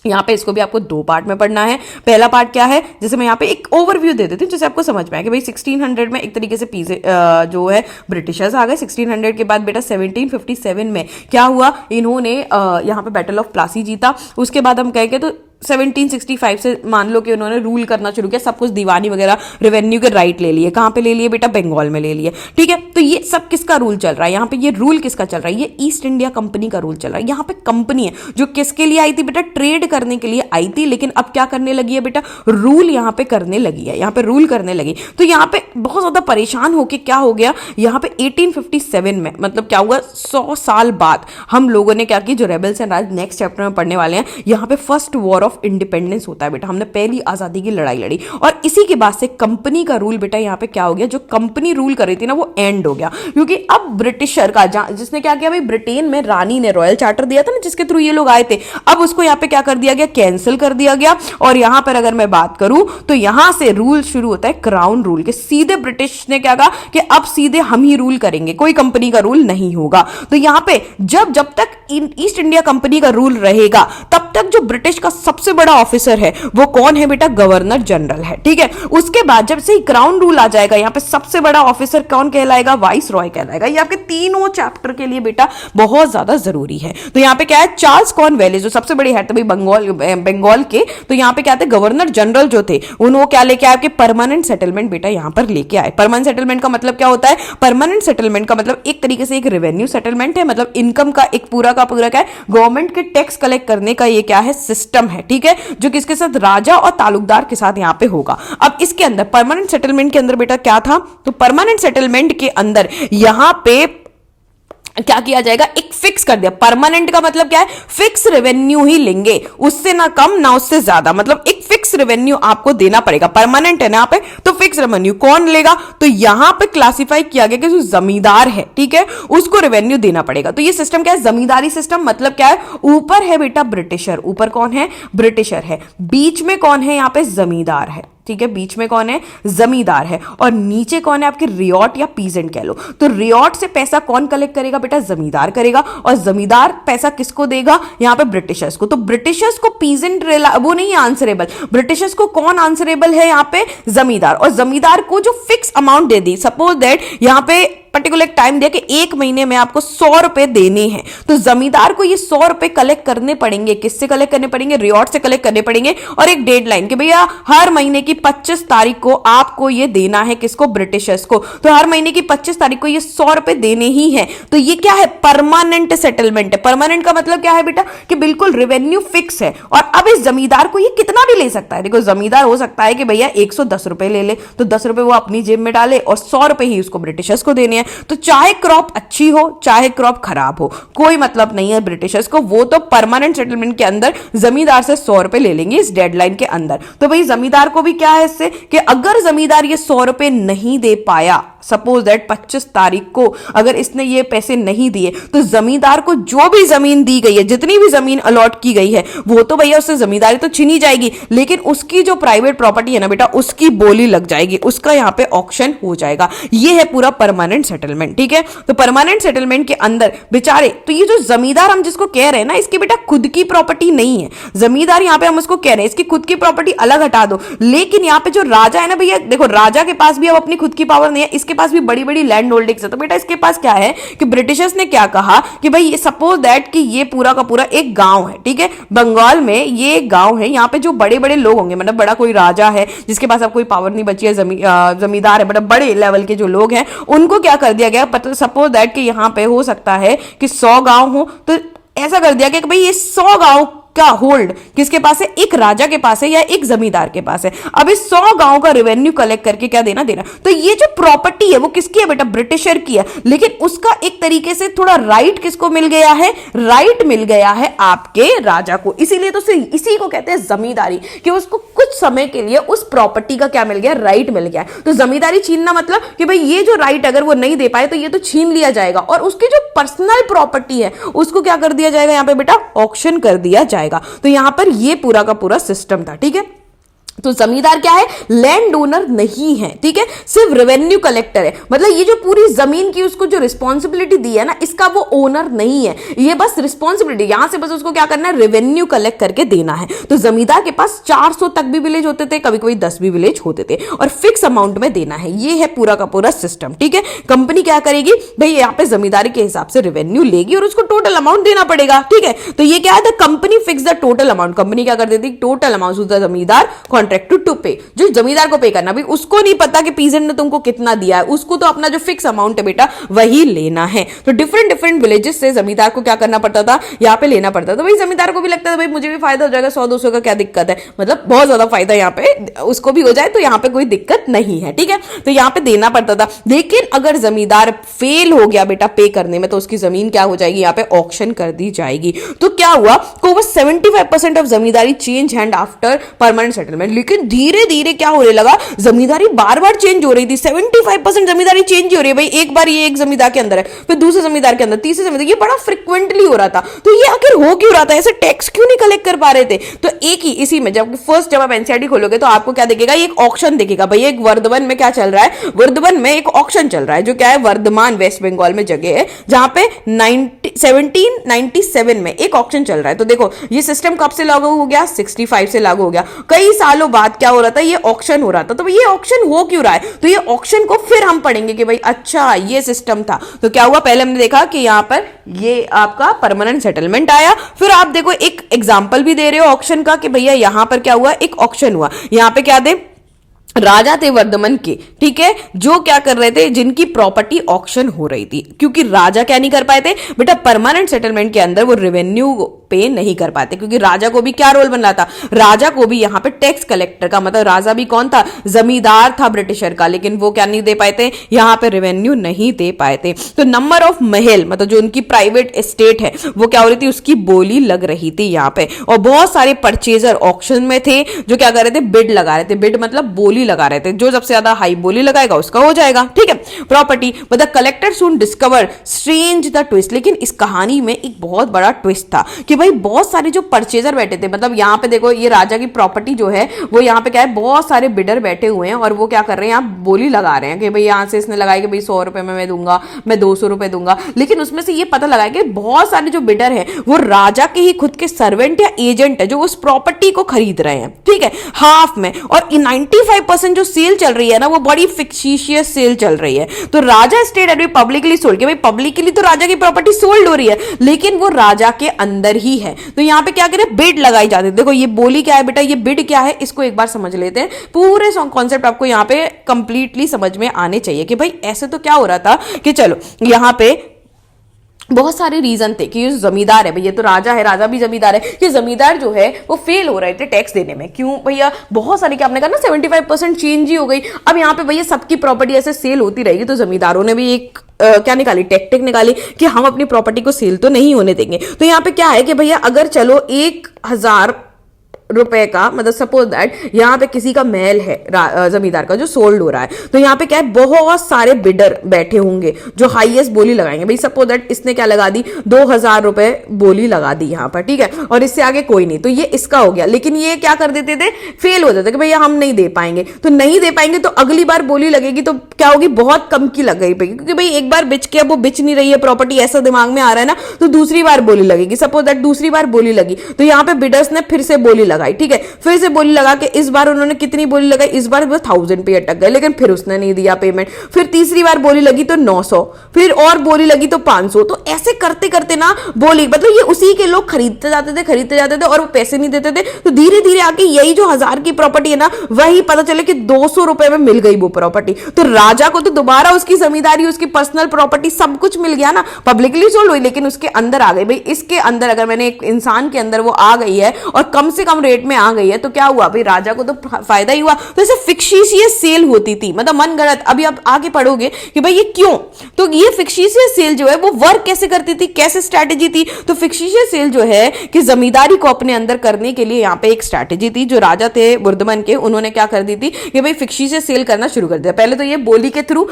यहाँ पे इसको भी आपको दो पार्ट में पढ़ना है। पहला पार्ट क्या है, जैसे मैं यहाँ पे एक ओवरव्यू दे देती हूँ जिससे आपको समझ में आए कि भाई 1600 में एक तरीके से जो है ब्रिटिशर्स आ गए। 1600 के बाद बेटा 1757 में क्या हुआ, इन्होंने यहाँ पे बैटल ऑफ प्लासी जीता। उसके बाद हम कहेंगे तो 1765 से मान लो कि उन्होंने रूल करना शुरू किया, सब कुछ दीवानी वगैरह रेवेन्यू के राइट ले लिए। कहां पे ले लिए बेटा, बंगाल में ले लिए, ठीक है। तो ये सब किसका रूल चल रहा है यहाँ पे, ये रूल किसका चल रहा है, ये ईस्ट इंडिया कंपनी का रूल चल रहा है। यहाँ पे कंपनी है जो किसके लिए आई थी बेटा, ट्रेड करने के लिए आई थी, लेकिन अब क्या करने लगी है बेटा, रूल यहाँ पे करने लगी है, यहाँ पे रूल करने लगी। तो यहाँ पे बहुत ज्यादा परेशान होके क्या हो गया, यहाँ पे 1857 में मतलब क्या हुआ, 100 साल बाद हम लोगों ने क्या की, जो रेबल्स एंड आज नेक्स्ट चैप्टर में पढ़ने वाले हैं, यहाँ पे फर्स्ट वॉर ऑफ इंडिपेंडेंस होता है बेटा। हमने पहली आजादी की लड़ाई लड़ी और इसी के बाद से कंपनी का रूल बेटा यहाँ पे क्या हो गया, जो कंपनी रूल कर रही थी ना वो एंड हो गया। क्योंकि अब ब्रिटिशर का जिसने क्या किया भाई, ब्रिटेन में रानी ने रॉयल चार्टर दिया था ना जिसके थ्रू ये लोग आए थे, अब उसको यहाँ पे क्या कर दिया गया, कैंसिल कर दिया गया। और यहाँ पर अगर मैं बात करूं तो यहां से रूल शुरू होता है क्राउन रूल के। सीधे ब्रिटिश ने क्या कहा कि अब सीधे हम ही रूल करेंगे, कोई कंपनी का रूल नहीं होगा। तो यहां पे जब तक ईस्ट इंडिया कंपनी का रूल रहेगा तब तक जो ब्रिटिश का सबसे बड़ा ऑफिसर है वो कौन है बेटा, गवर्नर जनरल है, ठीक है। उसके बाद जब से क्राउन रूल आ जाएगा, यहां पे सबसे बड़ा ऑफिसर कौन कहलाएगा, वाइस रॉय कहलाएगा। ये आपके तीनों चैप्टर के लिए बेटा बहुत ज्यादा जरूरी है। तो यहां पे क्या है, चार्ल्स कॉर्नवालिस जो सबसे बड़े हेड थे बंगाल के, तो यहां पे क्या थे, गवर्नर जनरल जो थे उन्होंने क्या लेके आए, आपके परमानेंट सेटलमेंट बेटा यहां पर लेके आए। परमानेंट सेटलमेंट का मतलब क्या होता है, परमानेंट सेटलमेंट का मतलब एक तरीके से एक रेवेन्यू सेटलमेंट है, मतलब इनकम का एक पूरा का पूरा क्या है, गवर्नमेंट के टैक्स कलेक्ट करने का ये क्या है, सिस्टम है, ठीक है, जो किसके साथ, राजा और तालुकदार के साथ यहां पे होगा। अब इसके अंदर परमानेंट सेटलमेंट के अंदर बेटा क्या था, तो परमानेंट सेटलमेंट के अंदर यहां पे क्या किया जाएगा, एक फिक्स कर दिया। परमानेंट का मतलब क्या है, फिक्स रेवेन्यू ही लेंगे, उससे ना कम ना उससे ज्यादा, मतलब एक फिक्स रेवेन्यू आपको देना पड़ेगा। परमानेंट है ना यहाँ पे, तो फिक्स रेवेन्यू कौन लेगा, तो यहां पे क्लासिफाई किया गया कि जो जमींदार है, ठीक है, उसको रेवेन्यू देना पड़ेगा। तो ये सिस्टम क्या है, जमींदारी सिस्टम, मतलब क्या है, ऊपर है बेटा ब्रिटिशर, ऊपर कौन है, ब्रिटिशर है, बीच में कौन है, यहां पे जमींदार है, ठीक है, बीच में कौन है, जमींदार है, और नीचे कौन है, आपके रियॉट या पीजेंट कह लो। तो रियॉट से पैसा कौन कलेक्ट करेगा बेटा, जमींदार करेगा, और जमींदार पैसा किसको देगा, यहां पे ब्रिटिशर्स को। तो ब्रिटिशर्स को पीजेंट वो नहीं है आंसरेबल, ब्रिटिशर्स को कौन आंसरेबल है, यहां पे जमींदार, और जमींदार को जो fix amount they the, suppose that यहां पे पर्टिकुलर टाइम दिया कि एक महीने में आपको 100 रुपए देने हैं, तो जमींदार को ये 100 रुपए कलेक्ट करने पड़ेंगे। किससे कलेक्ट करने पड़ेंगे, रियॉट से कलेक्ट करने पड़ेंगे, और एक डेडलाइन कि भैया हर महीने की 25 तारीख को आपको ये देना है, किसको, ब्रिटिशर्स को। तो हर महीने की 25 तारीख को ये 100 रुपए देने ही है। तो ये क्या है, परमानेंट सेटलमेंट है। परमानेंट का मतलब क्या है बेटा, कि बिल्कुल रेवेन्यू फिक्स है, और अब इस जमींदार को ये कितना भी ले सकता है। देखो जमींदार हो सकता है कि भैया 110 रुपए ले ले, तो 10 रुपए वो अपनी जेब में डाले और 100 रुपए ही उसको ब्रिटिशर्स को देने हैं। तो चाहे क्रॉप अच्छी हो चाहे क्रॉप खराब हो, कोई मतलब नहीं है ब्रिटिशर्स को, वो तो परमानेंट सेटलमेंट के अंदर जमींदार से 100 रुपए ले लेंगे इस डेडलाइन के अंदर। तो भाई जमींदार को भी क्या है इससे, कि अगर जमींदार ये 100 रुपए नहीं दे पाया, सपोज दैट 25 तारीख को अगर इसने ये पैसे नहीं दिए तो जमींदार को जो भी जमीन दी गई है, जितनी भी जमीन अलॉट की गई है, वो तो भैया उससे जमींदारी तो छीनी जाएगी, लेकिन उसकी जो प्राइवेट प्रॉपर्टी है ना बेटा, उसकी बोली लग जाएगी, उसका यहां पे ऑक्शन हो जाएगा। ये है पूरा परमानेंट सेटलमेंट। ठीक है, तो परमानेंट सेटलमेंट के अंदर बेचारे, तो ये जो जमींदार हम जिसको कह रहे हैं ना, इसकी बेटा खुद की प्रॉपर्टी नहीं है जमींदार, यहां पे हम उसको कह रहे हैं इसकी खुद की प्रॉपर्टी अलग हटा दो, लेकिन यहां पे जो राजा है ना भैया, देखो राजा के पास भी अब अपनी खुद की पावर नहीं है, इसके पास भी बड़ी बड़ी लैंड होल्डिंग्स है। तो बेटा इसके पास क्या है कि ब्रिटिशर्स ने क्या कहा कि भाई सपोज दैट कि ये पूरा का पूरा एक गांव है, ठीक है, बंगाल में ये एक गांव है, यहाँ पे जो बड़े बड़े लोग होंगे, मतलब बड़ा कोई राजा है जिसके पास अब कोई पावर नहीं बची है, जमींदार है, मतलब बड़े लेवल के जो लोग हैं, उनको क्या कर दिया गया, सपोज दैट कि यहाँ पे हो सकता है कि 100 गांव हो, तो ऐसा कर दिया गया कि भाई ये 100 गांव का होल्ड किसके पास है, एक राजा के पास है या एक जमींदार के पास है। अब इस 100 गांव का रेवेन्यू कलेक्ट करके क्या देना देना, तो ये जो प्रॉपर्टी है वो किसकी है बेटा, ब्रिटिशर की है, लेकिन उसका एक तरीके से थोड़ा राइट किसको मिल गया है, राइट मिल गया है आपके राजा को। इसीलिए तो इसी को कहते हैं जमींदारी, कि उसको कुछ समय के लिए उस प्रॉपर्टी का क्या मिल गया, राइट मिल गया। तो जमींदारी छीनना मतलब कि भाई ये जो राइट अगर वो नहीं दे पाए तो ये तो छीन लिया जाएगा, और उसकी जो पर्सनल प्रॉपर्टी है उसको क्या कर दिया जाएगा, यहां पे बेटा ऑक्शन कर दिया जाएगा। तो यहां पर ये पूरा का पूरा सिस्टम था। ठीक है, तो जमींदार क्या है, लैंड ओनर नहीं है, ठीक है, सिर्फ रेवेन्यू कलेक्टर है, मतलब ये जो पूरी जमीन की उसको जो रिस्पॉन्सिबिलिटी दी है ना, इसका वो ओनर नहीं है, ये बस रिस्पॉन्सिबिलिटी, यहां से बस उसको क्या करना है, रेवेन्यू कलेक्ट करके देना है। तो जमींदार के पास 400 तक भी विलेज होते थे, कभी कभी 10 भी विलेज होते थे, और फिक्स अमाउंट में देना है। ये है पूरा का पूरा सिस्टम। ठीक है, कंपनी क्या करेगी भाई, यहाँ पे जमींदारी के हिसाब से रेवेन्यू लेगी और उसको टोटल अमाउंट देना पड़ेगा। ठीक है, तो ये क्या है, the company fix the total amount, company क्या कर देती, टोटल अमाउंट टू द जमींदार कॉन्ट्रैक्टेड टू पे, जो जमींदार को पे करना, भाई उसको नहीं पता कि पीजेंट ने तुमको कितना दिया है, उसको तो अपना जो फिक्स अमाउंट है बेटा वही लेना है। तो डिफरेंट डिफरेंट विलेजेस से जमींदार को क्या करना पड़ता था, यहाँ पे लेना पड़ता था। भाई जमींदार को भी लगता था भाई मुझे भी फायदा हो जाएगा, 100-200 का क्या दिक्कत है, मतलब बहुत ज्यादा फायदा यहाँ पे उसको भी हो जाए तो यहाँ पे कोई दिक्कत नहीं है। ठीक है, तो यहाँ पे देना पड़ता था, लेकिन अगर जमींदार फेल हो गया बेटा पे करने में तो उसकी जमीन क्या हो जाएगी, यहाँ पे ऑक्शन कर दी जाएगी। तो क्या हुआ, 75% of zamindari change hand after permanent settlement, लेकिन धीरे धीरे क्या होने लगा, जमींदारी बार बार चेंज हो रही थी। 75% जमींदारी चेंज हो रही है भाई, एक बार ये एक जमींदार के अंदर है, फिर दूसरे जमींदार के अंदर, तीसरे जमींदार, ये बड़ा फ्रिक्वेंटली हो रहा था। तो ये आखिर हो क्यों रहा था, ऐसे टैक्स क्यों नहीं कलेक्ट कर पा रहे थे। तो एक ही इसी में जब आप एनसीईआरटी खोलोगे तो आपको क्या दिखेगा, एक ऑक्शन दिखेगा। भाई एक वर्धमान में क्या चल रहा है, वर्धमान में एक ऑक्शन चल रहा है, जो क्या है, वर्धमान वेस्ट बंगाल में जगह है, जहां पे 1797 में एक ऑक्शन चल रहा है। तो देखो ये सिस्टम कब से लागू हो गया, 65 से लागू हो गया, कई सालों बाद क्या हो रहा था, ये ऑक्शन हो रहा था। तो ये ऑक्शन हो क्यों रहा है, तो ये ऑक्शन को फिर हम पढ़ेंगे कि भाई अच्छा ये सिस्टम था। तो क्या हुआ, पहले हमने देखा कि यहां पर ये आपका परमानेंट सेटलमेंट आया, फिर आप देखो एक एग्जांपल भी दे रहे हो ऑक्शन का कि भैया यहां पर क्या हुआ, एक ऑक्शन हुआ, यहां पे क्या दे, राजा थे वर्धमान के, ठीक है, जो क्या कर रहे थे, जिनकी प्रॉपर्टी ऑक्शन हो रही थी, क्योंकि राजा क्या नहीं कर पाए थे बेटा, परमानेंट सेटलमेंट के अंदर वो रेवेन्यू पे नहीं कर पाते, क्योंकि राजा को भी क्या रोल बन रहा था, राजा को भी यहां पे टैक्स कलेक्टर का, मतलब राजा भी कौन था, जमींदार था ब्रिटिशर का, लेकिन वो क्या नहीं दे पाए थे, यहां पे रेवेन्यू नहीं दे पाए थे। तो नंबर ऑफ महल, मतलब जो उनकी प्राइवेट एस्टेट है वो क्या हो रही थी, उसकी बोली लग रही थी यहाँ पे, और बहुत सारे परचेजर ऑक्शन में थे जो क्या कर रहे थे, बिड लगा रहे थे, बिड मतलब बोली लगा रहे थे, जो सबसे ज्यादा हाई बोली लगाएगा उसका हो जाएगा। ठीक है, property, the collector soon discover strange the twist, लेकिन इस कहानी में एक बहुत बड़ा ट्विस्ट था कि भाई बहुत सारे जो परचेजर बैठे थे, मतलब यहाँ पे देखो ये राजा की प्रॉपर्टी जो है वो यहाँ पे क्या है, बहुत सारे बिडर बैठे हुए हैं और वो क्या कर रहे हैं, यहाँ बोली लगा रहे हैं कि भाई यहाँ से इसने लगाया कि भाई 100 रुपए में मैं दूंगा, मैं 200 रुपए दूंगा, लेकिन उसमें से ये पता लगा कि बहुत सारे जो बिडर है वो राजा के ही खुद के सर्वेंट या एजेंट है जो उस प्रॉपर्टी को खरीद रहे हैं। ठीक है, हाफ में, और 95% जो सेल चल रही है ना वो बड़ी फिक्शिशियस सेल चल रही है। तो राजा स्टेट पब्लिकली सोल्ड, कि भाई पब्लिकली तो राजा की प्रॉपर्टी सोल्ड हो रही है, लेकिन वो राजा के अंदर ही है। तो यहां पे क्या करें, बिड लगाई जाती है। देखो ये बोली क्या है बेटा, ये बिड क्या है, इसको एक बार समझ लेते हैं। पूरे कॉन्सेप्ट आपको यहां पे कंप्लीटली समझ में आने चाहिए कि भाई ऐसे तो क्या हो रहा था कि चलो यहां पे बहुत सारे रीजन थे कि ये जमींदार है, भैया तो राजा है, राजा भी जमींदार है, कि जमींदार जो है वो फेल हो रहे थे टैक्स देने में। क्यों भैया, बहुत सारी, क्या आपने कहा ना 75% चेंज ही हो गई। अब यहाँ पे भैया सबकी प्रॉपर्टी ऐसे सेल होती रहेगी, तो जमींदारों ने भी एक क्या निकाली, टेक्टिक निकाली कि हम अपनी प्रॉपर्टी को सेल तो नहीं होने देंगे। तो यहाँ पे क्या है कि भैया अगर चलो 1000 रुपए का, मतलब सपोज दैट यहाँ पे किसी का महल है जमींदार का जो सोल्ड हो रहा है, तो यहाँ पे क्या है, बहुत सारे बिडर बैठे होंगे जो हाईएस्ट बोली लगाएंगे। भाई सपोज दैट इसने क्या लगा दी, 2000 रुपए बोली लगा दी यहाँ पर, ठीक है, और इससे आगे कोई नहीं, तो ये इसका हो गया। लेकिन ये क्या कर देते थे, फेल हो जाता कि भैया हम नहीं दे पाएंगे, तो नहीं दे पाएंगे तो अगली बार बोली लगेगी तो क्या होगी, बहुत कम की लग गई, क्योंकि भाई एक बार बिच के अब वो बिच नहीं रही है प्रॉपर्टी, ऐसा दिमाग में आ रहा है ना, तो दूसरी बार बोली लगेगी। सपोज दैट दूसरी बार बोली लगी, तो यहाँ पे बिडर्स ने फिर से बोली लगाई, ठीक है, फिर से बोली लगा के इस बार उन्होंने कितनी बोली लगाई, इस बार वो 1000 पे अटक गए, लेकिन फिर उसने नहीं दिया पेमेंट। फिर तीसरी बार बोली लगी तो 900, फिर और बोली लगी तो 500। तो ऐसे करते करते ना बोली, मतलब ये उसी के लोग खरीदते जाते थे और वो पैसे नहीं देते थे, तो धीरे धीरे आके यही जो 1000 की प्रॉपर्टी है ना, वही पता चले कि 200 रुपए में मिल गई वो प्रॉपर्टी। तो राजा को तो दोबारा उसकी जमींदारी, उसकी पर्सनल प्रॉपर्टी सब कुछ मिल गया ना, पब्लिकली सोल्ड हुई, लेकिन उसके अंदर आ गई। भाई इसके अंदर अगर मैंने एक इंसान के अंदर वो आ गई है और कम से कम रेट में आ गई है, तो क्या हुआ भाई, राजा को तो फायदा ही हुआ। तो ऐसे फिक्शिशियस सेल होती थी, मतलब मनगढ़ंत। अभी आप आगे पढ़ोगे कि भाई ये क्यों, तो ये फिक्शिशियस सेल जो है वो वर्क कैसे करती थी, कैसे स्ट्रैटेजी थी। तो फिक्शिशियस सेल जो है कि जमींदारी को अपने अंदर करने के लिए यहाँ पे एक स्ट्रैटेजी थी। जो राजा थे बुर्दमन के, उन्होंने क्या कर दी थी कि भाई फिक्शिशियस सेल करना शुरू कर दिया। पहले तो ये बोली के थ्रू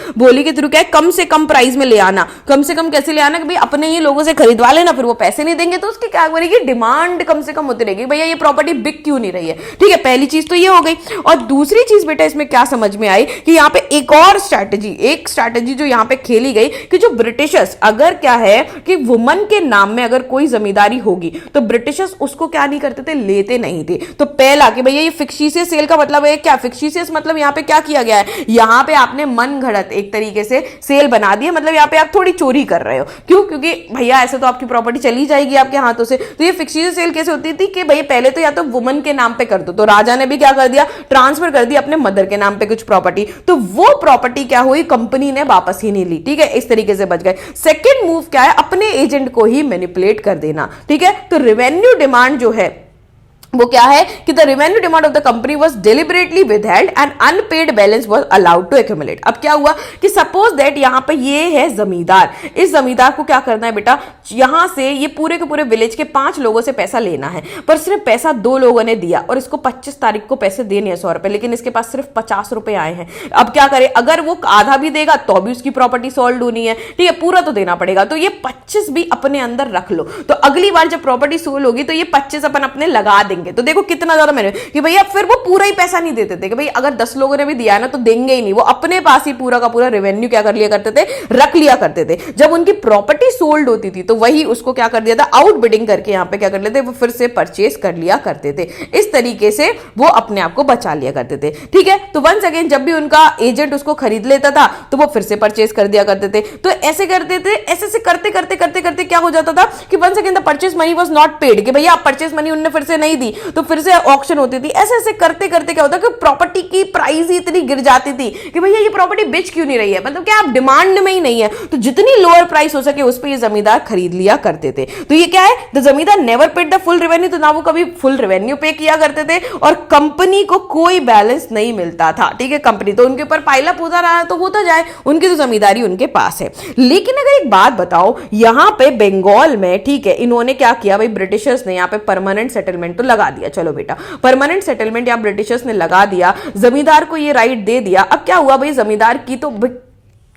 क्या है, कम से कम प्राइस में ले आना। कम से कम कैसे ले आना कि भाई अपने ही लोगों से खरीदवा लेना, फिर वो पैसे नहीं देंगे तो उसकी क्या करेगी, डिमांड कम से कम होती रहेगी, भैया ये प्रॉपर्टी बिक क्यों नहीं रही है, ठीक है। पहली चीज तो ये हो गई। और दूसरी चीज बेटा इसमें क्या समझ में आई कि यहाँ पे एक और स्ट्रैटेजी जो यहाँ पे खेली गई कि जो ब्रिटिशर्स, अगर क्या है कि वुमन के नाम में अगर कोई जमींदारी होगी तो ब्रिटिशर्स उसको क्या नहीं करते थे, लेते नहीं थे। तो पहला कि भैया ये फिक्शिशियस सेल का मतलब है क्या, फिक्शिशियस मतलब यहाँ पे क्या किया गया है, यहाँ पे आपने मन घड़त एक तरीके से सेल बना दी है, मतलब यहाँ पे आप थोड़ी चोरी कर रहे हो। क्यों, क्योंकि भैया ऐसे तो आपकी प्रॉपर्टी चली जाएगी आपके हाथों से। तो ये फिक्शिशियस सेल कैसे होती थी कि भाई पहले तो या तो वुमन के नाम पे कर दो, तो राजा ने भी क्या कर दिया, ट्रांसफर कर दिया अपने मदर के नाम पे कुछ प्रॉपर्टी, तो वो प्रॉपर्टी क्या हुई, कंपनी ने वापस ही नहीं ली, ठीक है, इस तरीके से बच गए। सेकंड मूव क्या है, अपने एजेंट को ही मैनिपुलेट कर देना, ठीक है। तो रेवेन्यू डिमांड जो है वो क्या है कि the revenue demand of the company was deliberately withheld and unpaid balance was allowed to accumulate. अब क्या हुआ कि सपोज दैट यहां पे ये है जमींदार, इस जमींदार को क्या करना है बेटा, यहां से ये पूरे के पूरे विलेज के 5 लोगों से पैसा लेना है, पर सिर्फ पैसा 2 लोगों ने दिया और इसको 25 तारीख को पैसे देने हैं 100 रुपए, लेकिन इसके पास सिर्फ 50 रुपए आए हैं। अब क्या करे, अगर वो आधा भी देगा तो भी उसकी प्रॉपर्टी सोल्ड होनी है, ठीक है, पूरा तो देना पड़ेगा। तो ये 25 भी अपने अंदर रख लो, तो अगली बार जब प्रॉपर्टी सोल्ड होगी तो ये 25 अपन अपने लगा देंगे। तो देखो कितना ज्यादा मैंने कि भैया फिर वो पूरा ही पैसा नहीं देते थे कि भाई अगर 10 लोगों ने भी दिया है ना तो देंगे ही नहीं, वो अपने पास ही पूरा का पूरा रेवेन्यू क्या कर लिया करते थे, रख लिया करते थे। जब उनकी प्रॉपर्टी सोल्ड होती थी तो वही उसको क्या कर दिया था, आउट बिडिंग करके यहाँ पे क्या कर लेते, वो फिर से परचेस कर लिया करते थे। इस तरीके से वो अपने आप को बचा लिया करते थे, ठीक है। तो वंस अगेन जब भी उनका एजेंट उसको खरीद लेता था तो वो फिर से परचेस कर दिया करते थे। तो ऐसे करते थे, ऐसे करते करते करते करते क्या हो जाता था कि once again the purchase money was not paid, कि भैया आप परचेस मनी उन्होंने फिर से नहीं दी, तो फिर से ऑक्शन होती थी। ऐसे ऐसे करते करते क्या होता कि प्रॉपर्टी की प्राइस ही इतनी गिर जाती थी कि भैया ये प्रॉपर्टी बेच क्यों नहीं रही है, मतलब क्या आप डिमांड में ही नहीं है, तो जितनी लोअर प्राइस हो सके उस पर ये जमींदार खरीद लिया करते थे। तो ये क्या है, द जमींदार never paid the full revenue, तो ना वो कभी फुल रेवेन्यू पे किया करते थे और कंपनी को कोई बैलेंस नहीं मिलता था, ठीक है। कंपनी तो उनके ऊपर पाइला होता रहा तो होता जाए, उनकी तो जमींदारी उनके पास है। लेकिन अगर एक बात बताओ, यहां पे बंगाल में, ठीक है, इन्होंने क्या किया भाई, ब्रिटिशर्स ने यहां पे परमानेंट सेटलमेंट तो लगा दिया, चलो बेटा परमानेंट सेटलमेंट या ब्रिटिशर्स ने लगा दिया, जमींदार को ये राइट दे दिया। अब क्या हुआ भाई, जमींदार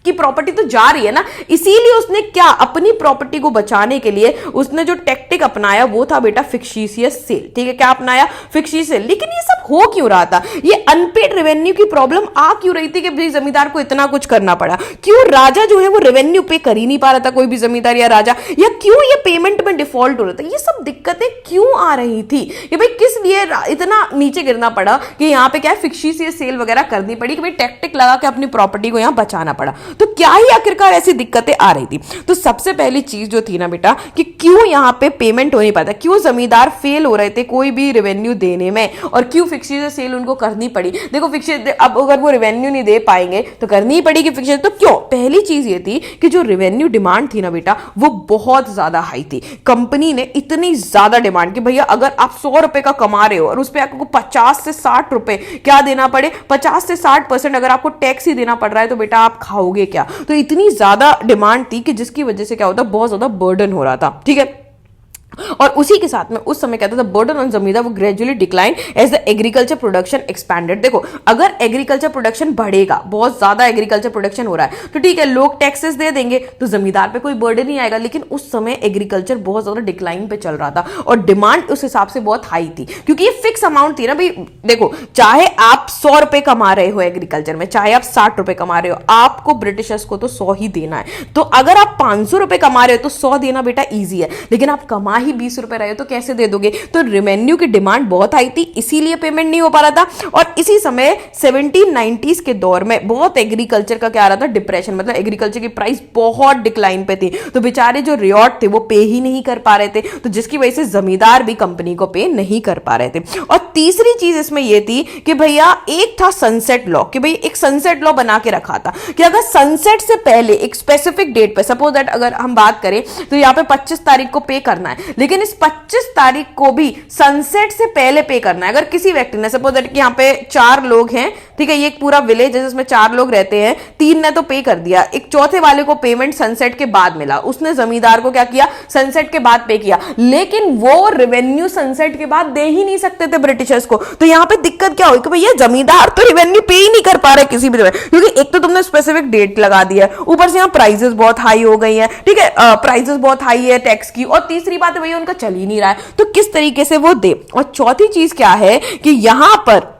की प्रॉपर्टी तो जा रही है ना, इसीलिए उसने क्या, अपनी प्रॉपर्टी को बचाने के लिए उसने जो टेक्टिक अपनाया वो था बेटा फिक्शिशियस सेल, ठीक है। क्या अपनाया, फिक्शिशियस सेल। लेकिन ये सब हो क्यों रहा था, ये अनपेड रेवेन्यू की प्रॉब्लम आ क्यों रही थी कि भाई जमींदार को इतना कुछ करना पड़ा, क्यों राजा जो है वो रेवेन्यू पे कर ही नहीं पा रहा था, कोई भी जमींदार या राजा, या क्यों ये पेमेंट में डिफॉल्ट हो रहा था, ये सब दिक्कतें क्यों आ रही थी कि भाई किस लिए इतना नीचे गिरना पड़ा कि यहाँ पे क्या फिक्शिशियस सेल वगैरह करनी पड़ी कि भाई टेक्टिक लगा के अपनी प्रॉपर्टी को यहाँ बचाना पड़ा। तो क्या ही आखिरकार ऐसी दिक्कतें आ रही थी। तो सबसे पहली चीज जो थी ना बेटा कि क्यों यहां पे पेमेंट हो नहीं पाता, क्यों जमींदार फेल हो रहे थे कोई भी रेवेन्यू देने में, और क्यों फिक्शिशियस सेल उनको करनी पड़ी। देखो फिक्शिशियस, अब अगर वो रेवेन्यू नहीं दे पाएंगे तो करनी ही पड़ेगी फिक्शिशियस। तो क्यों, पहली चीज ये थी कि जो रेवेन्यू डिमांड थी ना बेटा वो बहुत ज्यादा हाई थी। कंपनी ने इतनी ज्यादा डिमांड कि भैया अगर आप 100 रुपए का कमा रहे हो और उस पर आपको 50 से 60 रुपए क्या देना पड़े, 50 से 60% अगर आपको टैक्स ही देना पड़ रहा है तो बेटा आप खाओगे क्या। तो इतनी ज्यादा डिमांड थी कि जिसकी वजह से क्या होता, बहुत ज्यादा बर्डन हो रहा था, ठीक है। और उसी के साथ में उस समय कहता था बर्डन ऑन जमींदार वो gradually decline as the agriculture production expanded. देखो अगर एग्रीकल्चर प्रोडक्शन बढ़ेगा, बहुत ज्यादा एग्रीकल्चर प्रोडक्शन हो रहा है, तो ठीक है लोग टैक्सेस दे देंगे तो जमींदार पे कोई बर्डन नहीं आएगा। लेकिन उस समय एग्रीकल्चर बहुत ज्यादा डिक्लाइन पे चल रहा था और डिमांड उस हिसाब से बहुत हाई थी, क्योंकि ये फिक्स अमाउंट थी ना भाई। देखो चाहे आप 100 रुपए कमा रहे हो एग्रीकल्चर में, चाहे आप 60 रुपए कमा रहे हो, आपको ब्रिटिशर्स को तो 100 ही देना है। तो अगर आप 500 रुपए कमा रहे हो तो 100 देना बेटा ईजी है, लेकिन आप कमा ही 20 रुपए रहे हो तो कैसे दे दोगे। तो रेवेन्यू की डिमांड बहुत आई थी, इसीलिए पेमेंट नहीं हो पा रहा था। और इसी समय 1790s के दौर में बहुत एग्रीकल्चर का क्या आ रहा था, डिप्रेशन, मतलब एग्रीकल्चर की प्राइस बहुत डिक्लाइन पे थी। तो बेचारे जो रियॉट थे वो पे ही नहीं कर पा रहे थे, तो जिसकी वजह से जमींदार भी कंपनी को पे नहीं कर पा रहे थे। और तीसरी चीज इसमें यह थी कि भैया एक था सनसेट लॉ, कि भाई एक सनसेट लॉ बना के रखा था कि अगर सनसेट से पहले एक स्पेसिफिक डेट पे, सपोज दैट अगर हम बात करें तो यहां पे 25 तारीख को पे करना है, लेकिन इस 25 तारीख को भी सनसेट से पहले पे करना है। अगर किसी व्यक्ति ने, सपोज दैट कि यहां पे 4 लोग हैं, ठीक है, ये एक पूरा विलेज है जिसमें 4 लोग रहते हैं, 3 ने तो पे कर दिया, एक चौथे वाले को पेमेंट सनसेट के बाद मिला, उसने जमींदार को क्या किया, सनसेट के बाद पे किया, लेकिन वो रेवेन्यू सनसेट के बाद दे ही नहीं सकते थे ब्रिटिशर्स को। तो यहां पे दिक्कत क्या हुई कि भैया जमींदार तो रेवेन्यू पे ही नहीं कर पा रहे किसी भी तरह, क्योंकि एक तो तुमने स्पेसिफिक डेट लगा दिया, ऊपर से यहां प्राइसेस बहुत हाई हो गई हैं, ठीक है, प्राइसेस बहुत हाई है टैक्स की, और तीसरी बात है भैया उनका चल ही नहीं रहा है, तो किस तरीके से वो दे। और चौथी चीज क्या है कि यहां पर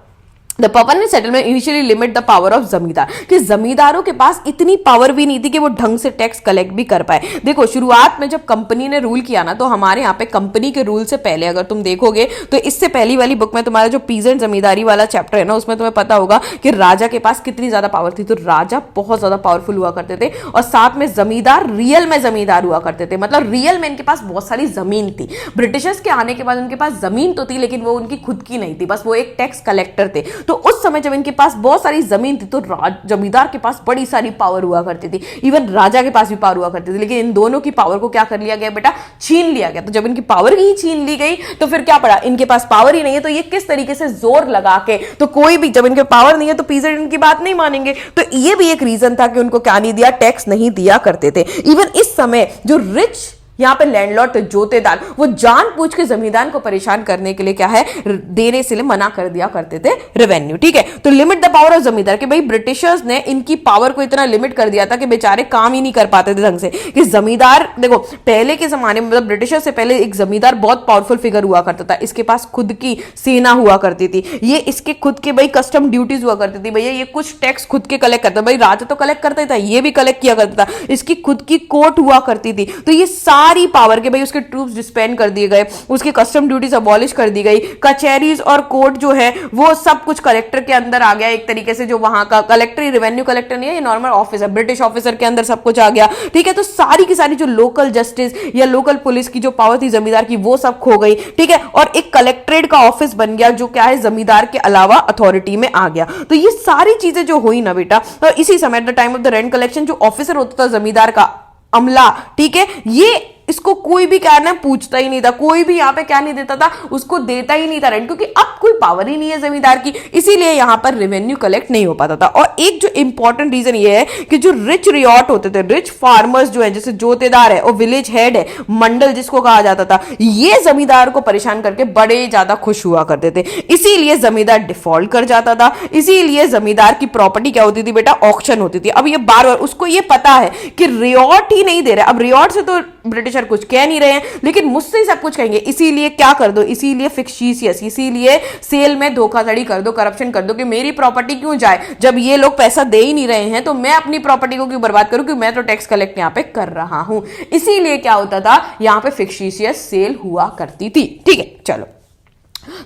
the permanent settlement initially limit the power of जमींदार, कि जमींदारों के पास इतनी पावर भी नहीं थी कि वो ढंग से टैक्स कलेक्ट भी कर पाए। देखो शुरुआत में जब कंपनी ने रूल किया ना, तो हमारे यहाँ पे कंपनी के रूल से पहले अगर तुम देखोगे तो इससे पहली वाली बुक में तुम्हारा जो पीजेंट जमींदारी वाला चैप्टर है ना, उसमें तुम्हें पता होगा कि राजा के पास कितनी ज्यादा पावर थी। तो राजा बहुत ज्यादा पावरफुल हुआ करते थे, और साथ में जमींदार रियल में जमींदार हुआ करते थे, मतलब रियल में इनके पास बहुत सारी जमीन थी। ब्रिटिशर्स के आने के बाद उनके पास जमीन तो थी, लेकिन वो उनकी खुद की नहीं थी, बस वो एक टैक्स कलेक्टर थे। तो उस समय जब इनके पास बहुत सारी जमीन थी तो जमींदार के पास बड़ी सारी पावर हुआ करती थी, इवन राजा के पास भी पावर हुआ करती थी, लेकिन इन दोनों की पावर को क्या कर लिया गया बेटा, छीन लिया गया। तो जब इनकी पावर ही छीन ली गई तो फिर क्या पड़ा, इनके पास पावर ही नहीं है, तो ये किस तरीके से जोर लगा के, तो कोई भी, जब इनके पावर नहीं है तो पीजेंट इनकी बात नहीं मानेंगे। तो ये भी एक रीजन था कि उनको क्या नहीं दिया, टैक्स नहीं दिया करते थे। इवन इस समय जो रिच यहां पे लैंडलॉर्ड, जोतेदार, वो जानबूझ के जमींदार को परेशान करने के लिए क्या है, देने से मना कर दिया करते थे रेवेन्यू, ठीक है। तो लिमिट द पावर ऑफ जमींदार, कि भाई ब्रिटिशर्स ने इनकी पावर को इतना लिमिट कर दिया था कि बेचारे काम ही नहीं कर पाते थे ढंग से। कि जमींदार, देखो पहले के जमाने में, मतलब ब्रिटिशर से पहले एक जमींदार बहुत पावरफुल फिगर हुआ करता था, इसके पास खुद की सेना हुआ करती थी, ये इसके खुद के भाई कस्टम ड्यूटीज हुआ करती थी, भैया ये कुछ टैक्स खुद के कलेक्ट करता, भाई राजा तो कलेक्ट करता ही था, ये भी कलेक्ट किया करता था, इसकी खुद की कोर्ट हुआ करती थी। तो ये सारी पावर के भाई उसके ट्रूप्स डिस्पेंड कर दिए गए, उसके कस्टम ड्यूटीज अबॉलिश कर दी गई, कचहरीज और कोर्ट जो है वो सब कुछ कलेक्टर के अंदर आ गया एक तरीके से। जो वहां का कलेक्टर, रेवेन्यू कलेक्टर नहीं है, ये नॉर्मल ऑफिसर, ब्रिटिश ऑफिसर के अंदर सब कुछ आ गया, ठीक है। तो सारी की सारी जो लोकल जस्टिस या लोकल पुलिस की जो पावर थी जमींदार की, वो सब खो गई, ठीक है। और एक कलेक्ट्रेट का ऑफिस बन गया जो क्या है, जमींदार के अलावा अथॉरिटी में आ गया। तो ये सारी चीजें जो हुई ना बेटा, तो इसी समय at the time of the rent collection जो ऑफिसर होता था जमींदार का, अमला, ठीक है, ये इसको कोई भी क्या ना पूछता ही नहीं था, कोई भी यहां पे क्या नहीं देता था, उसको देता ही नहीं था रेंट, क्योंकि अब कोई पावर ही नहीं है जमींदार की, इसीलिए यहां पर रेवेन्यू कलेक्ट नहीं हो पाता था। और एक जो इंपॉर्टेंट रीजन ये है कि जो रिच रियॉट होते थे, रिच फार्मर्स जो है, जैसे जोतेदार है और विलेज हेड है, मंडल जिसको कहा जाता था, ये जमींदार को परेशान करके बड़े ज्यादा खुश हुआ करते थे, इसीलिए जमींदार डिफॉल्ट कर जाता था, इसीलिए जमींदार की प्रॉपर्टी क्या होती थी बेटा, ऑक्शन होती थी। अब ये बार बार उसको ये पता है कि रियॉट ही नहीं दे रहे, अब रियॉट से तो ब्रिटिशर कुछ कह नहीं रहे हैं, लेकिन मुझसे ही सब कुछ कहेंगे, इसीलिए क्या कर दो, इसीलिए फिक्शियस, इसीलिए सेल में धोखाधड़ी कर दो, करप्शन कर दो, कि मेरी प्रॉपर्टी क्यों जाए, जब ये लोग पैसा दे ही नहीं रहे हैं तो मैं अपनी प्रॉपर्टी को क्यों बर्बाद करूं, कि मैं तो टैक्स कलेक्ट यहां पे कर रहा हूं। इसीलिए क्या होता था, यहां पे फिक्शियस सेल हुआ करती थी, ठीक है। चलो,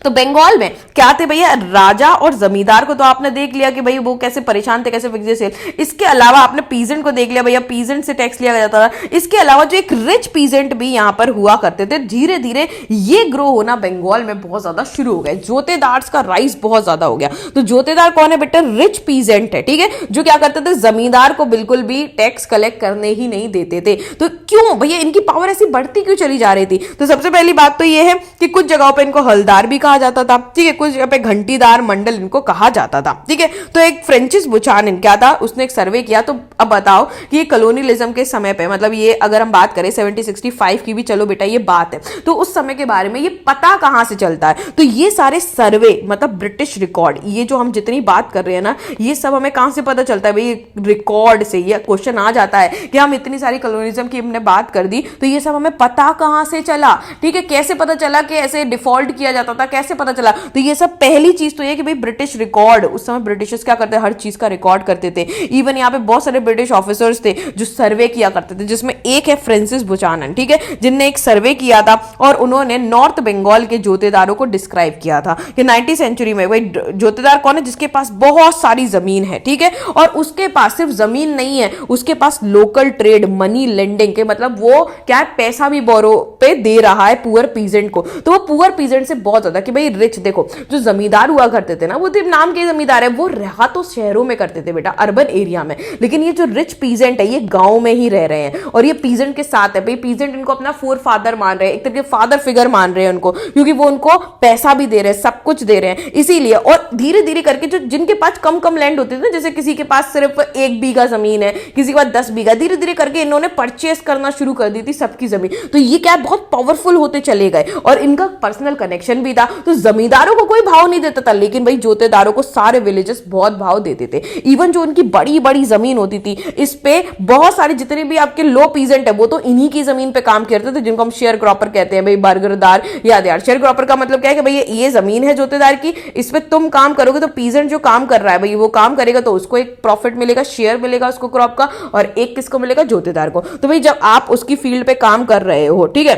तो बंगाल में क्या थे भैया, राजा और जमींदार को तो आपने देख लिया कि भाई वो कैसे परेशान थे, कैसे फिक्स सेल। इसके अलावा आपने पीजेंट को देख लिया, भैया पीजेंट से टैक्स लिया जाता था। इसके अलावा जो एक रिच पीजेंट भी यहां पर हुआ करते थे, धीरे धीरे ये ग्रो होना बंगाल में बहुत ज्यादा शुरू हो गए, जोतेदार का राइज बहुत ज्यादा हो गया। तो जोतेदार कौन है बेटा, रिच पीजेंट है, ठीक है, जो क्या करते थे, जमींदार को बिल्कुल भी टैक्स कलेक्ट करने ही नहीं देते थे। तो क्यों भैया इनकी पावर ऐसी बढ़ती क्यों चली जा रही थी, तो सबसे पहली बात तो ये है कि कुछ जगहों पर इनको हलदार घंटीदार भी कहा जाता था, ठीक है, कुछ जगह पे घंटीदार मंडल इनको कहा जाता था, ठीक है। तो एक फ्रेंचिस बुचानन क्या था, उसने एक सर्वे किया। तो अब बताओ कि ये कॉलोनियलिज्म के समय पे, मतलब ये अगर हम बात करें 1765 की भी, चलो बेटा ये बात है, तो उस समय के बारे में ये पता कहां से चलता है? तो ये सारे सर्वे, मतलब ब्रिटिश रिकॉर्ड, ये जो हम जितनी बात कर रहे हैं ना, ये सब हमें कहां से पता चलता है भाई? रिकॉर्ड से। ये क्वेश्चन आ जाता है कि हम इतनी सारी कॉलोनियलिज्म की हमने बात कर दी, तो ये सब हमें पता कहां से चला, ठीक है, कैसे पता चला कि ऐसे डिफॉल्ट किया जाता था, कैसे पता चला? तो ये सब पहली चीज तो ये कि भाई ब्रिटिश रिकॉर्ड, उस समय ब्रिटिशर्स क्या करते, हर चीज का रिकॉर्ड करते थे। इवन यहाँ पे बहुत सारे ब्रिटिश ऑफिसर्स थे जो सर्वे किया करते थे, जिसमें एक है फ्रांसिस बुचानन, ठीक है, जिनने एक सर्वे किया था और उन्होंने नॉर्थ बंगाल के जोतेदारों को डिस्क्राइब किया था कि 19वीं सेंचुरी में भाई जोतेदार कौन है? जिसके पास बहुत सारी जमीन है, ठीक है, और उसके पास सिर्फ जमीन नहीं है, उसके पास लोकल ट्रेड, मनी लेंडिंग के, मतलब वो क्या है, पैसा भी बोरो पे दे रहा है पुअर पीजेंट को। तो वो पुअर पीजेंट से बहुत ज्यादा कि भाई रिच, देखो जो जमींदार हुआ करते थे ना, वो सिर्फ नाम के जमींदार है, वो रहा तो शहरों में करते थे बेटा, अर्बन एरिया में, लेकिन ये जो रिच पीजेंट है ये गांव में ही रह रहे हैं और ये पीजेंट के साथ है। भाई पीजेंट इनको अपना फोर फादर मान रहे हैं, एक तरीके फादर फिगर मान रहे हैं उनको, क्योंकि वो उनको पैसा भी दे रहे हैं, सब कुछ दे रहे हैं, इसीलिए। और धीरे धीरे करके जो जिनके पास कम कम लैंड होती थी ना, जैसे किसी के पास सिर्फ 1 बीघा जमीन है, किसी के पास 10 बीघा, धीरे धीरे करके इन्होंने परचेस करना शुरू कर दी थी सबकी जमीन। तो ये क्या बहुत पावरफुल होते चले गए और इनका पर्सनल कनेक्शन भी था। तो जमींदारों को कोई भाव नहीं देता था, लेकिन भाई जोतेदारों को सारे विलेजेस बहुत भाव देते थे। इवन जो उनकी बड़ी बड़ी जमीन होती थी, इस पे बहुत सारे जितने भी आपके लो पीजेंट है वो तो इन्हीं की जमीन पे काम करते थे, जिनको हम शेयर क्रॉपर कहते हैं। भाई बर्गरदार याद यार, शेयर क्रॉपर का मतलब क्या है कि भाई ये जमीन है जोतेदार की, इस पे तुम काम करोगे तो पीजेंट जो काम कर रहा है भाई वो काम करेगा तो उसको एक प्रॉफिट मिलेगा, शेयर मिलेगा उसको क्रॉप का, और एक किसको मिलेगा? जोतेदार को। तो भाई जब आप उसकी फील्ड पे काम कर रहे हो, ठीक है,